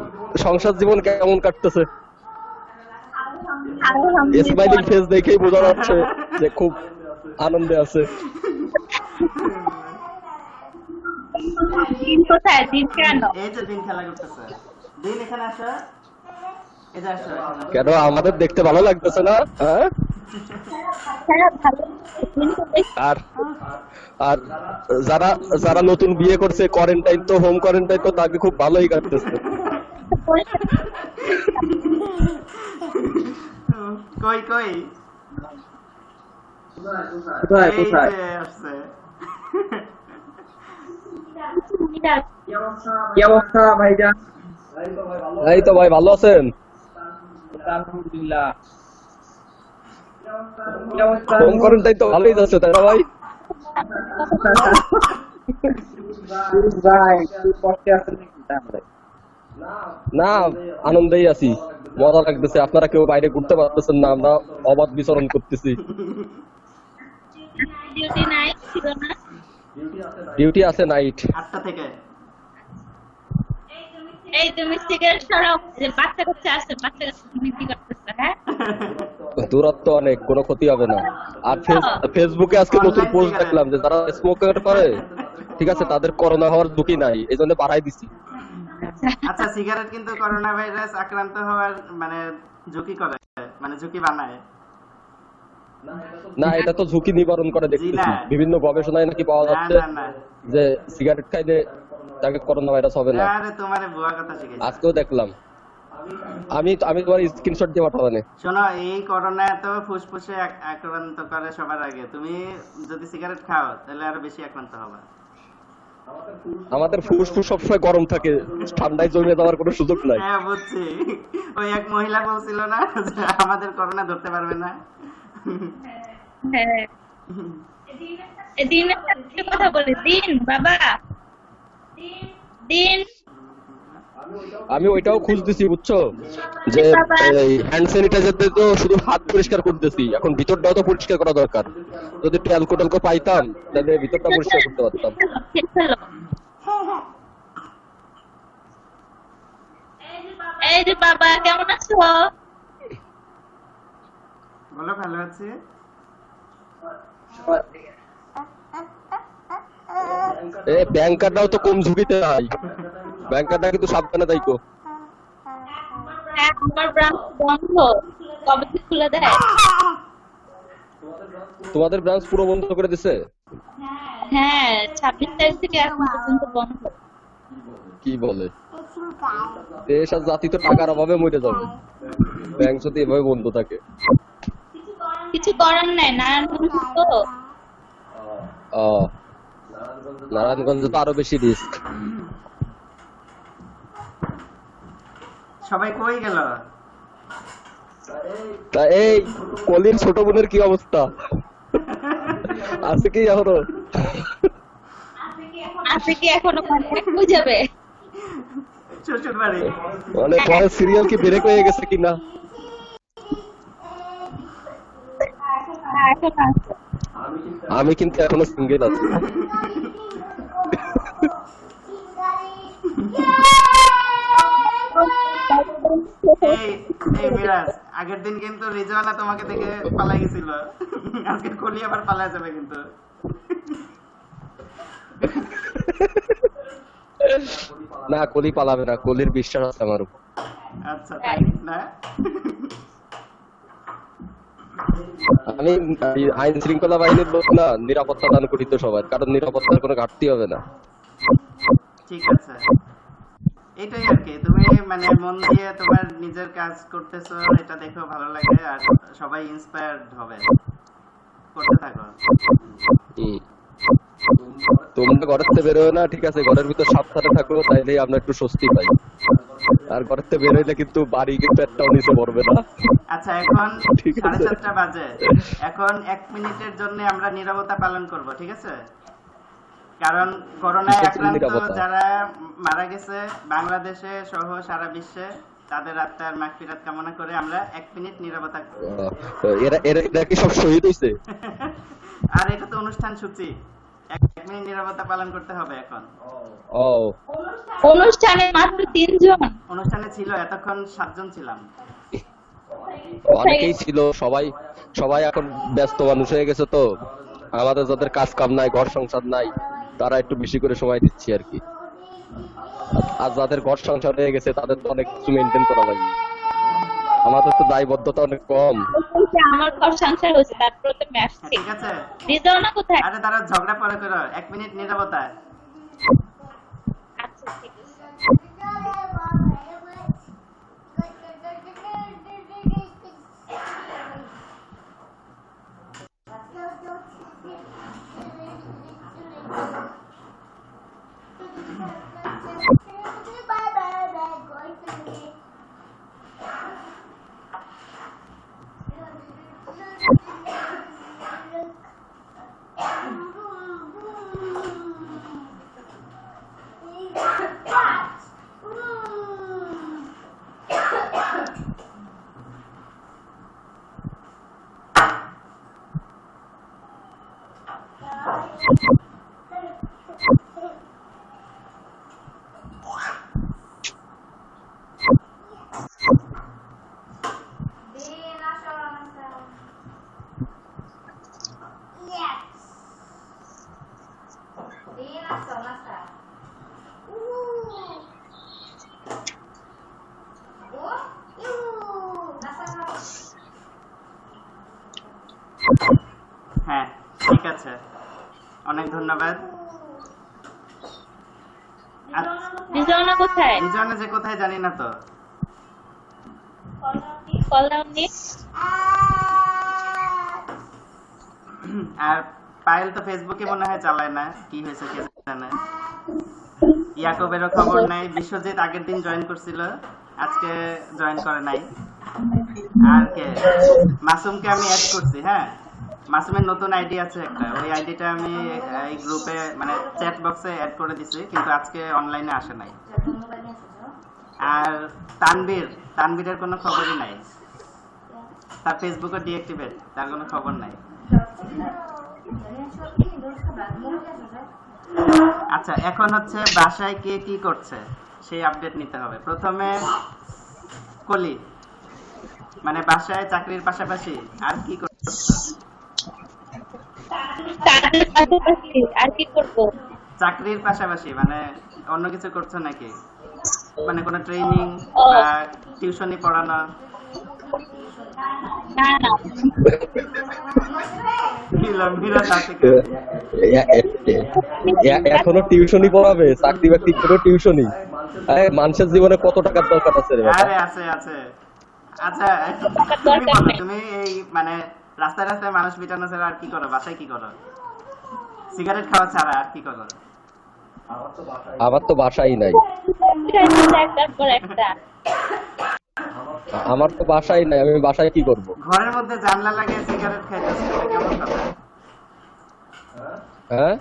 Speaker 8: সংসার জীবন কেমন কাটতেছে? স্মাইলিং ফেস দেখেই বোঝা যাচ্ছে যে খুব আনন্দে আছে।
Speaker 6: দিন কোথায়? দিন কেন?
Speaker 1: এই যে দিন খেলা করতেছে। দিন এখানে আসো, এই যে আসো এখানে।
Speaker 8: কেন আমাদের দেখতে ভালো লাগতেছে না? হ্যাঁ?
Speaker 6: হ্যাঁ, ভালো। দিন কোথায়?
Speaker 8: আর আর যারা যারা নতুন বিয়ে করছে, কোয়ারেন্টাইন তো হোম কোয়ারেন্টাইন তো তাকে খুব ভালোই কাটতেছে।
Speaker 1: কই কই
Speaker 7: কোথায়
Speaker 1: এই
Speaker 7: কোথায়?
Speaker 1: যে আসছে।
Speaker 7: কি অবস্থা ভাইজান?
Speaker 8: এই তো ভাই, ভালো আছেন?
Speaker 7: আলহামদুলিল্লাহ। কি অবস্থা?
Speaker 8: হোম কোয়ারেন্টাইন তো ভালোই যাচ্ছে তাই না ভাই?
Speaker 7: ভাই একটু কষ্টে আছেন নাকি তাহলে?
Speaker 8: না, আনন্দেই আছি, মজা লাগতেছে। আপনারা কেউ বাইরে ঘুরতে পারতেছেন না, আমরা অবাধ বিচরণ করতেছি।
Speaker 6: ডিউটি নাই ছিল না?
Speaker 8: ডিউটি আছে নাইট।
Speaker 1: 8টা থেকে।
Speaker 6: এই তুমি সিগারেট সরাও, যে বাচ্চা কাচ্চা আছে, বাচ্চা কাচ্চা তুমি কি করতেছো? হ্যাঁ,
Speaker 8: দূরত্ব অনেক, কোনো ক্ষতি হবে না। আর ফেসবুকে আজকে নতুন পোস্ট দেখলাম যে যারা স্মোকার করে, ঠিক আছে, তাদের করোনা হওয়ার ঝুঁকি নাই, এই জন্য বাড়াই দিছি।
Speaker 1: আচ্ছা, সিগারেট কিন্তু করোনা ভাইরাস আক্রান্ত হওয়ার মানে ঝুঁকি করে, মানে ঝুঁকি বানায়।
Speaker 8: না, এটা তো ঝুঁকি নিবারণ করে দেখতেছি, বিভিন্ন গবেষণায় নাকি পাওয়া
Speaker 1: না
Speaker 8: যাচ্ছে
Speaker 1: না না,
Speaker 8: যে সিগারেট খাইলে তাকে করোনা ভাইরাস হবে না।
Speaker 1: আরে তোমারে বুয়া কথা শিখাইছি।
Speaker 8: আজকেও দেখলাম। আমি তোমার স্ক্রিনশট দিয়ে পাঠাবো না।
Speaker 1: শোনো, এই করোনা তো ফুসফুসে আক্রান্ত করে সবার আগে। তুমি যদি সিগারেট খাও তাহলে আরো বেশি আক্রান্ত হবে।
Speaker 8: আমাদের ফুসফুস সবসময় গরম থাকে, ঠান্ডায় জমে যাওয়ার কোনো সুযোগ নাই।
Speaker 1: হ্যাঁ বুঝছি, ওই এক মহিলা বলছিল না যে আমাদের করোনা ধরতে পারবে না।
Speaker 6: হ্যাঁ। দিন একটা কথা বলি, দিন বাবা, দিন।
Speaker 8: আমি ওইটাও খুঁজতেছি, বুঝছো, যে হ্যান্ড স্যানিটাইজার দিয়ে তো শুধু হাত পরিষ্কার করতেছি, এখন ভিতরটাও তো পরিষ্কার করা দরকার। যদি একটু অ্যালকোহল পাইতাম তাহলে ভিতরটা পরিষ্কার করতে পারতাম।
Speaker 6: এই যে বাবা, কেমন আছো?
Speaker 1: বলো, ভালো আছি।
Speaker 8: ব্যাংকারটাও তো কম ঝুঁকিতে নাই, ব্যাংকারটা কিন্তু সাবধানে তাইকো।
Speaker 6: আমার ব্রাঞ্চ বন্ধ, কবে থেকে খুলে দেয়?
Speaker 8: তোমাদের ব্রাঞ্চ পুরো বন্ধ করে দিছে?
Speaker 6: হ্যাঁ, 26 তারিখ থেকে এখন পর্যন্ত বন্ধ।
Speaker 8: কি বলে? দেশ আর জাতি তো টাকার অভাবে মরে যাবে, ব্যাংক যদি এভাবে বন্ধ থাকে।
Speaker 6: কিছু করার নাই, নারায়ণগঞ্জ তো।
Speaker 8: নারায়ণগঞ্জে তো আরো বেশি রিস্ক।
Speaker 1: সবাই কই গেল?
Speaker 8: তা এই কলির ছোট বোনের কি অবস্থা? আছে কি এখনো?
Speaker 6: আছে কি এখনো? কই যাবে?
Speaker 1: শ্বশুর বাড়ি।
Speaker 8: মানে পরে সিরিয়াল কি ব্রেক হয়ে গেছে কিনা?
Speaker 6: এখন আছে।
Speaker 8: আমি কিন্তু এখনো সিঙ্গেল আছি।
Speaker 1: এই আগের দিন কিন্তু রিজওয়ানা তোমাকে দেখে পালাই গেছিল, আজকে কলি আবার পালা যাবে কিন্তু।
Speaker 8: না, কলি পালাবে না, কলির বিশ্বাস আছে আমার উপর।
Speaker 1: আচ্ছা তাই না?
Speaker 8: আমি আইন শৃঙ্খলা বাহিনীর লোক না, নিরাপত্তা দান করি তো সবার, কারণ নিরাপত্তার কোনো ঘাটতি হবে না।
Speaker 1: ঠিক আছে, এটাই আর কি। তুমি মানে মন দিয়ে তোমার নিজের কাজ করতেছো, এটা দেখেও ভালো লাগে, আর সবাই ইন্সপায়ার্ড হবে। করতে থাকো।
Speaker 8: হুম। তোমরা ঘরের থেকে বেরোয় না, ঠিক আছে, ঘরের ভিতর সাবধানে থাকো, তাইলেই আমরা একটু স্বস্তি পাই। আর ঘরের থেকে বেরোইলে কিন্তু বাড়ি গিয়ে পেটটাও নিচে পড়বে না।
Speaker 1: আচ্ছা, এখন
Speaker 8: ঠিক আছে।
Speaker 1: 7:30 বাজে, এখন 1 মিনিটের জন্য আমরা নীরবতা পালন করব, ঠিক আছে? কারণ করোনায়
Speaker 8: কিসের
Speaker 1: আক্রান্ত
Speaker 8: নীরবতা?
Speaker 1: যারা মারা গেছে বাংলাদেশে সহ সারা বিশ্বে, তাদের আত্মার মাগফিরাত কামনা করে আমরা 1 মিনিট নীরবতা
Speaker 8: এরা এরা এরা কি সব শহীদ হইছে?
Speaker 1: আর এটা তো অনুষ্ঠান সূচি, 1 মিনিট নীরবতা পালন করতে হবে এখন।
Speaker 8: ও,
Speaker 6: অনুষ্ঠানে মাত্র 3 জন।
Speaker 1: অনুষ্ঠানে ছিল এতক্ষণ 7 জন ছিলাম।
Speaker 8: অনেকেই ছিল, সবাই সবাই এখন ব্যস্ত মানুষ হয়ে গেছে তো। আমাদের যাদের কাজ কাম নাই, ঘর সংসার নাই, তারা একটু বেশি করে সময় দিচ্ছি আর কি। আর যাদের ঘর সংসার হয়ে গেছে তাদের তো অনেক কিছু মেনটেন করা লাগে, আমাদের তো দায়বদ্ধতা অনেক কম।
Speaker 6: আমার ঘর সংসার হয়েছে, তারপরে তো আমি আসছি।
Speaker 1: ঠিক আছে,
Speaker 6: রিজওয়ানা কোথায়?
Speaker 1: আরে তারা ঝগড়া পরে করো, 1 মিনিট নীরবতা।
Speaker 6: আচ্ছা ঠিক আছে।
Speaker 1: হ্যাঁ ঠিক আছে, অনেক ধন্যবাদ।
Speaker 6: রিজওয়ানা কোথায়?
Speaker 1: রিজওয়ানা যে কোথায় জানি না তো।
Speaker 6: কল্যাণী।
Speaker 1: আর পায়েল তো ফেসবুকে মনে হয় চালায় না, কি হয়েছে কে জানে। ইয়াকুবেরও খবর নাই। বিশ্বজিৎ আগের দিন জয়েন করছিল, আজকে জয়েন করে নাই। আর কে? মাসুমকে আমি অ্যাড করছি। হ্যাঁ, মাসুমের নতুন আইডি আছে একটা, ওই আইডিটা আমি এই গ্রুপে মানে চ্যাট বক্সে অ্যাড করে দিছি, কিন্তু আজকে অনলাইনে আসে নাই। আর তানবীরের কোনো খবরই নাই, তার ফেসবুকে ডিঅ্যাক্টিভেট, তার কোনো খবর নাই। আচ্ছা, এখন হচ্ছে বাসায় কে কি করছে সেই আপডেট নিতে হবে। প্রথমে কলি, মানে বাসায় চাকরির পাশাপাশি আর কি করছে?
Speaker 6: তাদের পাশাপাশি আর কি করব?
Speaker 1: চাকরির পাশাপাশি মানে অন্য কিছু করছো নাকি? মানে কোনো ট্রেনিং
Speaker 6: ও।
Speaker 1: বা টিউশনি পড়ানো?
Speaker 6: না না,
Speaker 8: এখনো টিউশনি পড়াবে? চাকরি বাকরি করে টিউশনি? মানুষের জীবনে কত টাকার দরকার আছে রে বাবা?
Speaker 1: আরে আছে আছে। আচ্ছা তুমি বলো, তুমি এই মানে রাস্তায় রাস্তায় মানুষ পিটানো ছাড়া আর কি করো? বাসায় কি করো? সিগারেট খাওয়া ছাড়া আর কি করো?
Speaker 8: আমার তো বাসাই নাই।
Speaker 6: একটার পর একটা।
Speaker 8: আমার তো বাসাই নাই, আমি বাসায় কি করব?
Speaker 1: ঘরের মধ্যে জানলা লাগিয়ে সিগারেট খাইতেছে, এটা কেমন কথা?
Speaker 8: হ্যাঁ,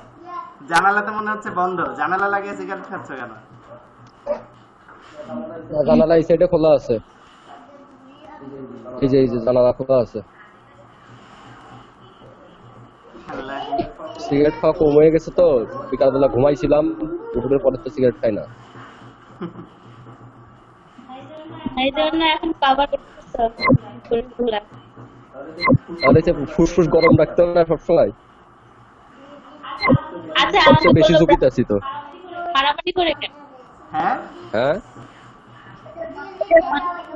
Speaker 1: জানালা তো মনে হচ্ছে বন্ধ, জানালা লাগিয়ে সিগারেট খাচ্ছ কেন?
Speaker 8: জানালা এই সাইডে খোলা আছে, এই যে জানালা খোলা আছে।
Speaker 1: আল্লাহ।
Speaker 8: সিগারেট খাওয়া কম হয়ে গেছে তো, বিকালবেলা ঘুমাইছিলাম, দুপুরের পরে তো সিগারেট খাই না।
Speaker 6: এই জন্য এখন কভার করতেছ শরীরগুলা।
Speaker 8: তাহলে যে ফুসফুস গরম রাখতে হবে না সবসময়,
Speaker 6: আচ্ছা
Speaker 8: সবচেয়ে
Speaker 6: আমাকে
Speaker 8: বেশি
Speaker 6: বলো তো,
Speaker 8: ঝুঁকিতে আছি তো।
Speaker 6: মারামারি করে কেন?
Speaker 1: হ্যাঁ,
Speaker 8: হ্যাঁ,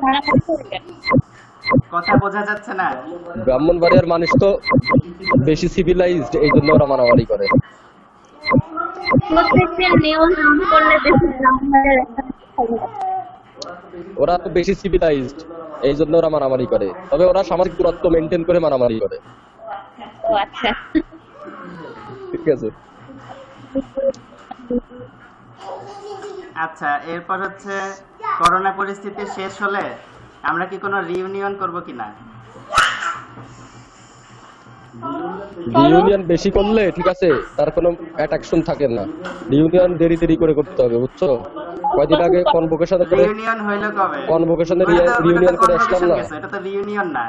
Speaker 6: মারামারি করে কেন?
Speaker 1: কথা বোঝা যাচ্ছে না।
Speaker 8: ব্রাহ্মণবাড়িয়ার মানুষ তো বেশি সিভিলাইজড, এই জন্য ওরা মারামারি করে।
Speaker 6: প্রত্যেকদিন নিয়ম ভঙ্গ করলে বেশি ব্রাহ্মণের
Speaker 8: ওরা তো বেশি সিভিলাইজড, এই জন্য ওরা মারামারি করে। তবে ওরা সামাজিক দূরত্ব মেনটেন করে মারামারি করে।
Speaker 6: ও আচ্ছা।
Speaker 8: ঠিক আছে।
Speaker 1: আচ্ছা, এরপর হচ্ছে করোনা পরিস্থিতি শেষ হলে আমরা কি কোনো রিউনিয়ন করব কিনা?
Speaker 8: রিউনিয়ন বেশি করলে ঠিক আছে, তার কোনো অ্যাট্রাকশন থাকে না। রিউনিয়ন দেরি দেরি করে করতে হবে, বুঝছো? কয়দিন আগে কনভোকেশনে করে,
Speaker 1: রিউনিয়ন হইলো কবে?
Speaker 8: কনভোকেশনে
Speaker 1: ওটা তো
Speaker 8: রিউনিয়ন করে আসলাম
Speaker 1: convocation
Speaker 8: না।
Speaker 1: গেছে, এটা তো রিউনিয়ন না।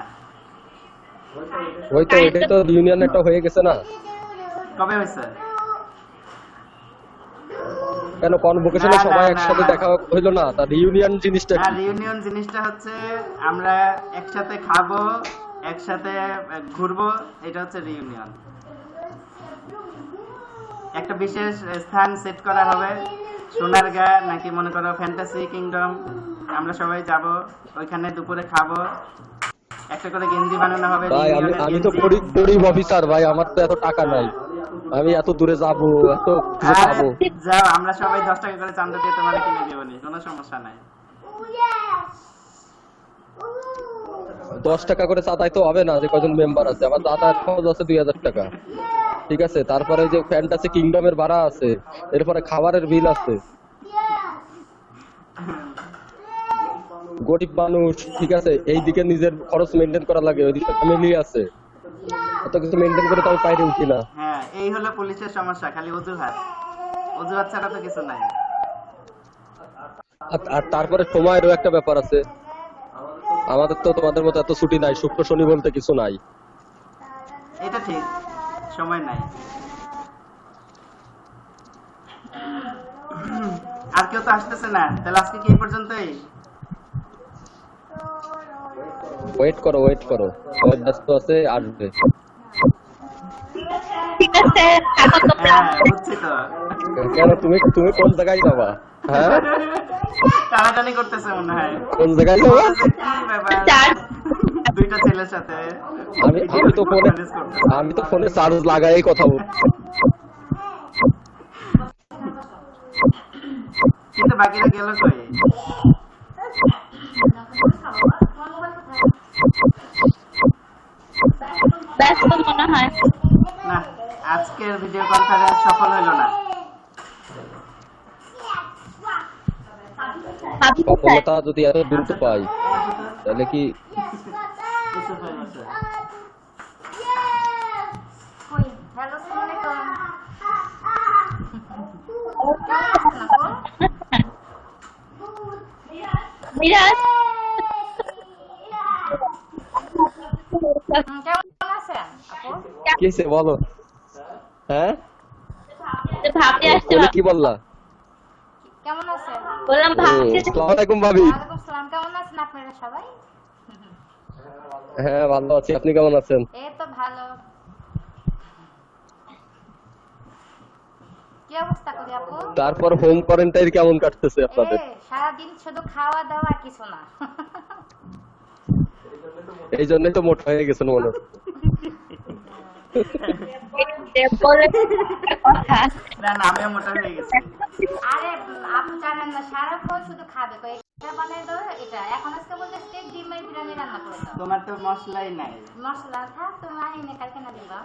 Speaker 8: ওই তো, এটাই তো রিউনিয়ন একটা হয়ে গেছে না?
Speaker 1: কবে হয়েছে?
Speaker 8: কেন কনভোকেশনে
Speaker 1: না,
Speaker 8: সবাই
Speaker 1: না,
Speaker 8: একসাথে
Speaker 1: না।
Speaker 8: দেখা হইলো না? তার রিউনিয়ন জিনিসটা
Speaker 1: আর
Speaker 8: কি?
Speaker 1: রিউনিয়ন জিনিসটা হচ্ছে আমরা একসাথে খাবো, একসাথে ঘুরবো, এটা হচ্ছে রিউনিয়ন। একটা বিশেষ স্থান সেট করা হবে, সোনারগাঁ নাকি মনে করো ফ্যান্টাসি কিংডম, আমরা সবাই যাব, ওইখানে দুপুরে খাবো, একটা করে গেঞ্জি বানানো হবে।
Speaker 8: ভাই আমি
Speaker 1: reunion-এর
Speaker 8: আমি তো
Speaker 1: গেঞ্জি।
Speaker 8: গরিব অফিসার ভাই, আমার তো এত টাকা নাই, আমি এত দূরে যাব, এত কিছু
Speaker 1: আরে,
Speaker 8: খাবো।
Speaker 1: যাও, আমরা সবাই 10 টাকা করে চান্দা দিয়ে তোমার কিনে দেবনি, কোনো সমস্যা নাই।
Speaker 8: 10 টাকা করে চাঁদাই তো হবে না, যে কজন মেম্বার আছে। আমার যাতায়াত খরচ আছে 2000 টাকা, ঠিক আছে। তারপরে যে ফ্যান্টাসি কিংডমের ভাড়া আছে, এরপরে খাবারের বিল আছে। গরিব মানুষ, ঠিক আছে, এইদিকে নিজের খরচ মেনটেন করা লাগে, ওইদিকে ফ্যামিলি আছে, এত কিছু মেনটেন করে তো আমি বাইরে উঠি না।
Speaker 1: হ্যাঁ, এই হলো পুলিশের সমস্যা, খালি অজুহাত, অজুহাত ছাড়া তো কিছু নাই।
Speaker 8: আর তারপরে সময়েরও একটা ব্যাপার আছে। আমাদের তো তোমাদের মতো এত ছুটি নাই, শুক্র শনি বলতে কিছু নাই।
Speaker 1: এটা ঠিক, সময় নাই। আর কেউ তো আসতেছে না, তাহলে আজকে কি এই পর্যন্তই?
Speaker 8: ওয়েট করো, সবাই ব্যস্ত আছে, আসবে।
Speaker 6: ঠিক আছে, এখন তোমরা
Speaker 1: হ্যাঁ, বুঝছি তো।
Speaker 8: কেন তুমি কোন জায়গায় যাবা? হ্যাঁ,
Speaker 1: টানাটানি করতেছে মনে হয়।
Speaker 8: কোন জায়গায় যাবা?
Speaker 1: কি ব্যাপার?
Speaker 6: চার
Speaker 1: দুইটা ছেলের সাথে
Speaker 8: আমি তো ফোনে চার্জ লাগাই কথা বল।
Speaker 1: কিন্তু বাকিরা গেল কই?
Speaker 6: ব্যস্ত মনে হয়।
Speaker 1: না, আজকের ভিডিও কনফারেন্স সফল হলো না।
Speaker 6: ভাবি কোথায়?
Speaker 8: সফলতা যদি এত দ্রুত পাই, তাহলে কি
Speaker 1: কিছু হয়েছে?
Speaker 6: মিরাজ
Speaker 8: কি হয়েছে বলো? হ্যাঁ,
Speaker 6: ভাবি আসছে,
Speaker 8: বলে কি বললা?
Speaker 9: কেমন আছেন?
Speaker 6: বললাম ভাবি
Speaker 8: আসসালামু আলাইকুম ভাবি।
Speaker 9: ওয়ালাইকুম সালাম। কেমন আছেন আপনারা সবাই?
Speaker 8: হ্যাঁ, ভালো আছি, আপনি কেমন আছেন?
Speaker 9: এই তো ভালো। কি অবস্থা করি আপু?
Speaker 8: তারপর হোম কোয়ারেন্টাইন কেমন কাটতেছে আপনাদের?
Speaker 9: সারাদিন শুধু খাওয়া দাওয়া, কিছু না।
Speaker 8: এই জন্যই তো মোটা হয়ে গেছেন মনে হয়।
Speaker 6: বলে কথা।
Speaker 1: না না, আমিও মোটা হয়ে গেছি।
Speaker 9: আরে আপু জানেন না, সারাক্ষণ শুধু খাবে, কই এটা বানাই দাও, এটা এখন আজকে বলতে স্টেক ডিমের বিরিয়ানি রান্না করে দাও।
Speaker 1: তোমার তো মশলাই নাই।
Speaker 9: মশলা থাক, তোমার এনে কালকে না দিবা।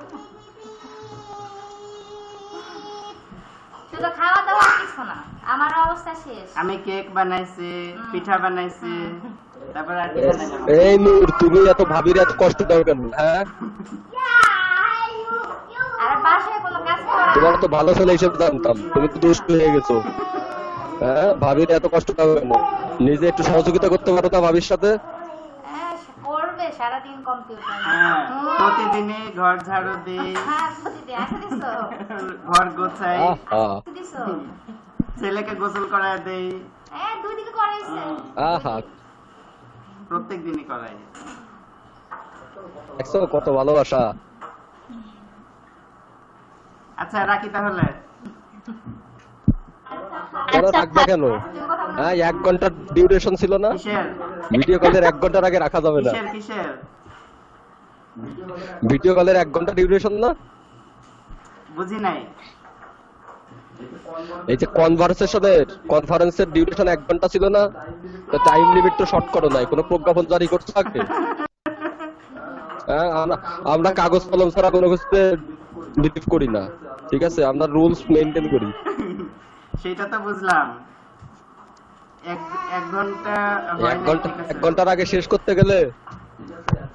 Speaker 9: শুধু খাওয়া দাওয়া, কিছু না। আমার অবস্থা শেষ।
Speaker 1: আমি কেক বানাইছি, পিঠা বানাইছি, তারপর আর কি বানাইলাম?
Speaker 8: এই নূর, তুমি এত ভাবির এত কষ্ট দাও কেন? হ্যাঁ,
Speaker 9: আর বাসায় কোনো কাজ করে
Speaker 8: তোমার তো ভালো ছেলে হিসেবে জানতাম, তুমি তো দুষ্ট হয়ে গেছো। হ্যাঁ, ভাবির এত কষ্ট দাও কেন? নিজে একটু সহযোগিতা করতে পারো না ভাবির সাথে?
Speaker 9: করবে সারাদিন কম্পিউটার।
Speaker 1: হ্যাঁ, প্রতিদিনই ঘর ঝাড়ু দিই,
Speaker 9: হ্যাঁ, প্রতিদিন আসে দিছো।
Speaker 1: ঘর গোছাই,
Speaker 8: আহা,
Speaker 9: দিছো।
Speaker 1: ছেলেকে গোসল করায় দেই।
Speaker 9: দুই দিকে করাইছে।
Speaker 8: আহা,
Speaker 1: প্রত্যেক দিনই করাই।
Speaker 8: দেখছো কত ভালোবাসা।
Speaker 1: আচ্ছা রাখি তাহলে।
Speaker 8: কেন রাখবা কেন? হ্যাঁ 1 ঘন্টার ডিউরেশন ছিল না?
Speaker 1: কিসের
Speaker 8: ভিডিও কলের 1 ঘন্টার আগে রাখা যাবে না।
Speaker 1: কিসের কিসের
Speaker 8: ভিডিও কলের 1 ঘন্টা ডিউরেশন না?
Speaker 1: বুঝি নাই।
Speaker 8: এই যে কনফারেন্সের ডিউরেশন 1 ঘন্টা ছিল না? তো টাইম লিমিট তো শর্ট করো নাই, কোনো প্রজ্ঞাপন জারি করছো আগে? হ্যাঁ আমরা কাগজ কলম ছাড়া কোনো কিছুতে বিলিভ করি না, ঠিক আছে? আমরা রুলস মেইনটেইন করি।
Speaker 1: সেটা তো বুঝলাম। এক ঘন্টা হয় না, ঠিক আছে।
Speaker 8: 1 ঘন্টার আগে শেষ করতে গেলে,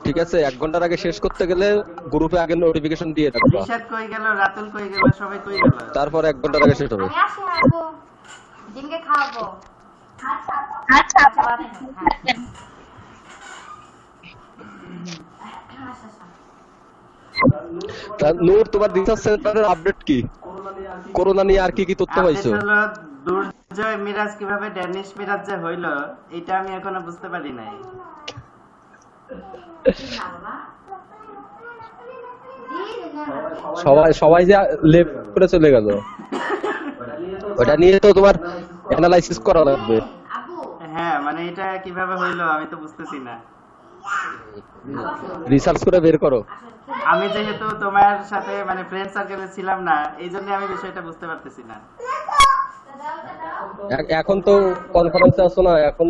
Speaker 8: ঠিক আছে, 1 ঘন্টার আগে শেষ করতে গেলে গ্রুপে আগে নোটিফিকেশন দিয়ে রাখবা।
Speaker 1: নিশাদ কই গেল, রাতুল কই গেল, সবাই কই গেল?
Speaker 8: তারপর 1 ঘন্টার আগে শেষ হবে।
Speaker 9: আমি আসি আপু, জিনকে খাওয়াবো।
Speaker 6: আচ্ছা
Speaker 9: আচ্ছা, হ্যাঁ।
Speaker 8: তা নূর, তোমার রিসার্চ সেন্টারের আপডেট কি? করোনা নিয়ে আর কি কি তথ্য পাইছো?
Speaker 1: আপডেট হলো দুর্জয় মিরাজ কিভাবে ড্যানিশ মিরাজ যে হইলো, এটা আমি এখনো বুঝতে পারি নাই।
Speaker 8: সবাই যে লেপ করে চলে গেল, ওটা নিয়ে তো তোমার অ্যানালাইসিস করা লাগবে।
Speaker 1: হ্যাঁ মানে এটা কিভাবে হইলো আমি তো বুঝতেছি না।
Speaker 8: রিসার্চ করে বের করো।
Speaker 1: আমি যেহেতু তোমার সাথে মানে ফ্রেন্ড সার্কেলে ছিলাম না, এই জন্য আমি বিষয়টা বুঝতে পারতেছি না।
Speaker 8: এখন তো কনফারেন্সে আছো না, এখন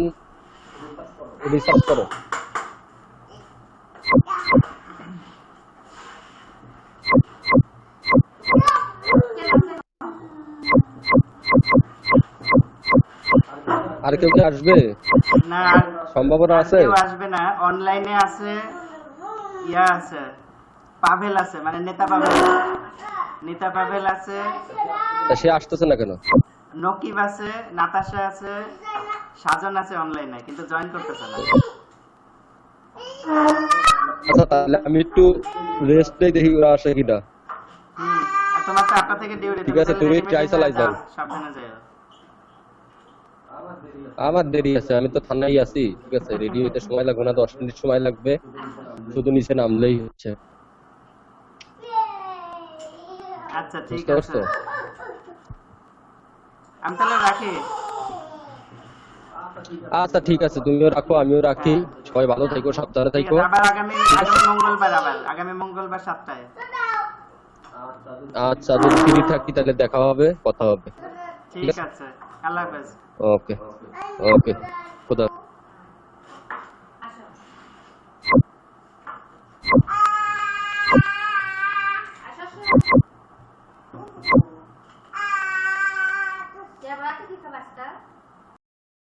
Speaker 8: রিসার্চ করো। আর কেউ কি আসবে?
Speaker 1: না
Speaker 8: সম্ভাবনা আছে?
Speaker 1: কেউ আসবে না। অনলাইনে আছে, ইয়া আছে, পাভেল আছে, মানে নেতা পাভেল আছে।
Speaker 8: তা সে আসতেছে না কেন?
Speaker 1: নকিব আছে, নাতাশা আছে, সাজন আছে অনলাইনে, কিন্তু জয়েন করতেছে না।
Speaker 8: আচ্ছা তাহলে আমি একটু রেস্ট নেই, দেখি ওরা আসে কিনা।
Speaker 1: আর তোমার তো 8টা থেকে ডিউটি।
Speaker 8: ঠিক আছে, তুমি ট্রাই চালাই যাও।
Speaker 1: সাবধানে যাও।
Speaker 8: আমার দেরি আছে, আমি তো থানায় আছি, ঠিক আছে? রেডি হইতে সময় লাগবে না, 10 মিনিট সময় লাগবে, শুধু নিচে নামলেই হচ্ছে।
Speaker 1: আচ্ছা ঠিক
Speaker 8: বুঝতে
Speaker 1: আছে,
Speaker 8: পারছো?
Speaker 1: আমি তাহলে রাখি।
Speaker 8: আচ্ছা ঠিক আছে, তুমিও রাখো, আমিও রাখি। সবাই ভালো থেকো, সাবধানে
Speaker 1: ঠিক
Speaker 8: থেকো।
Speaker 1: আছে, আবার আগামী মঙ্গলবার 7টায়।
Speaker 8: আচ্ছা, যদি ফ্রি থাকি তাহলে দেখা হবে, কথা হবে।
Speaker 1: ঠিক আছে, আল্লাহ হাফেজ।
Speaker 8: ওকে ওকে, খোদা।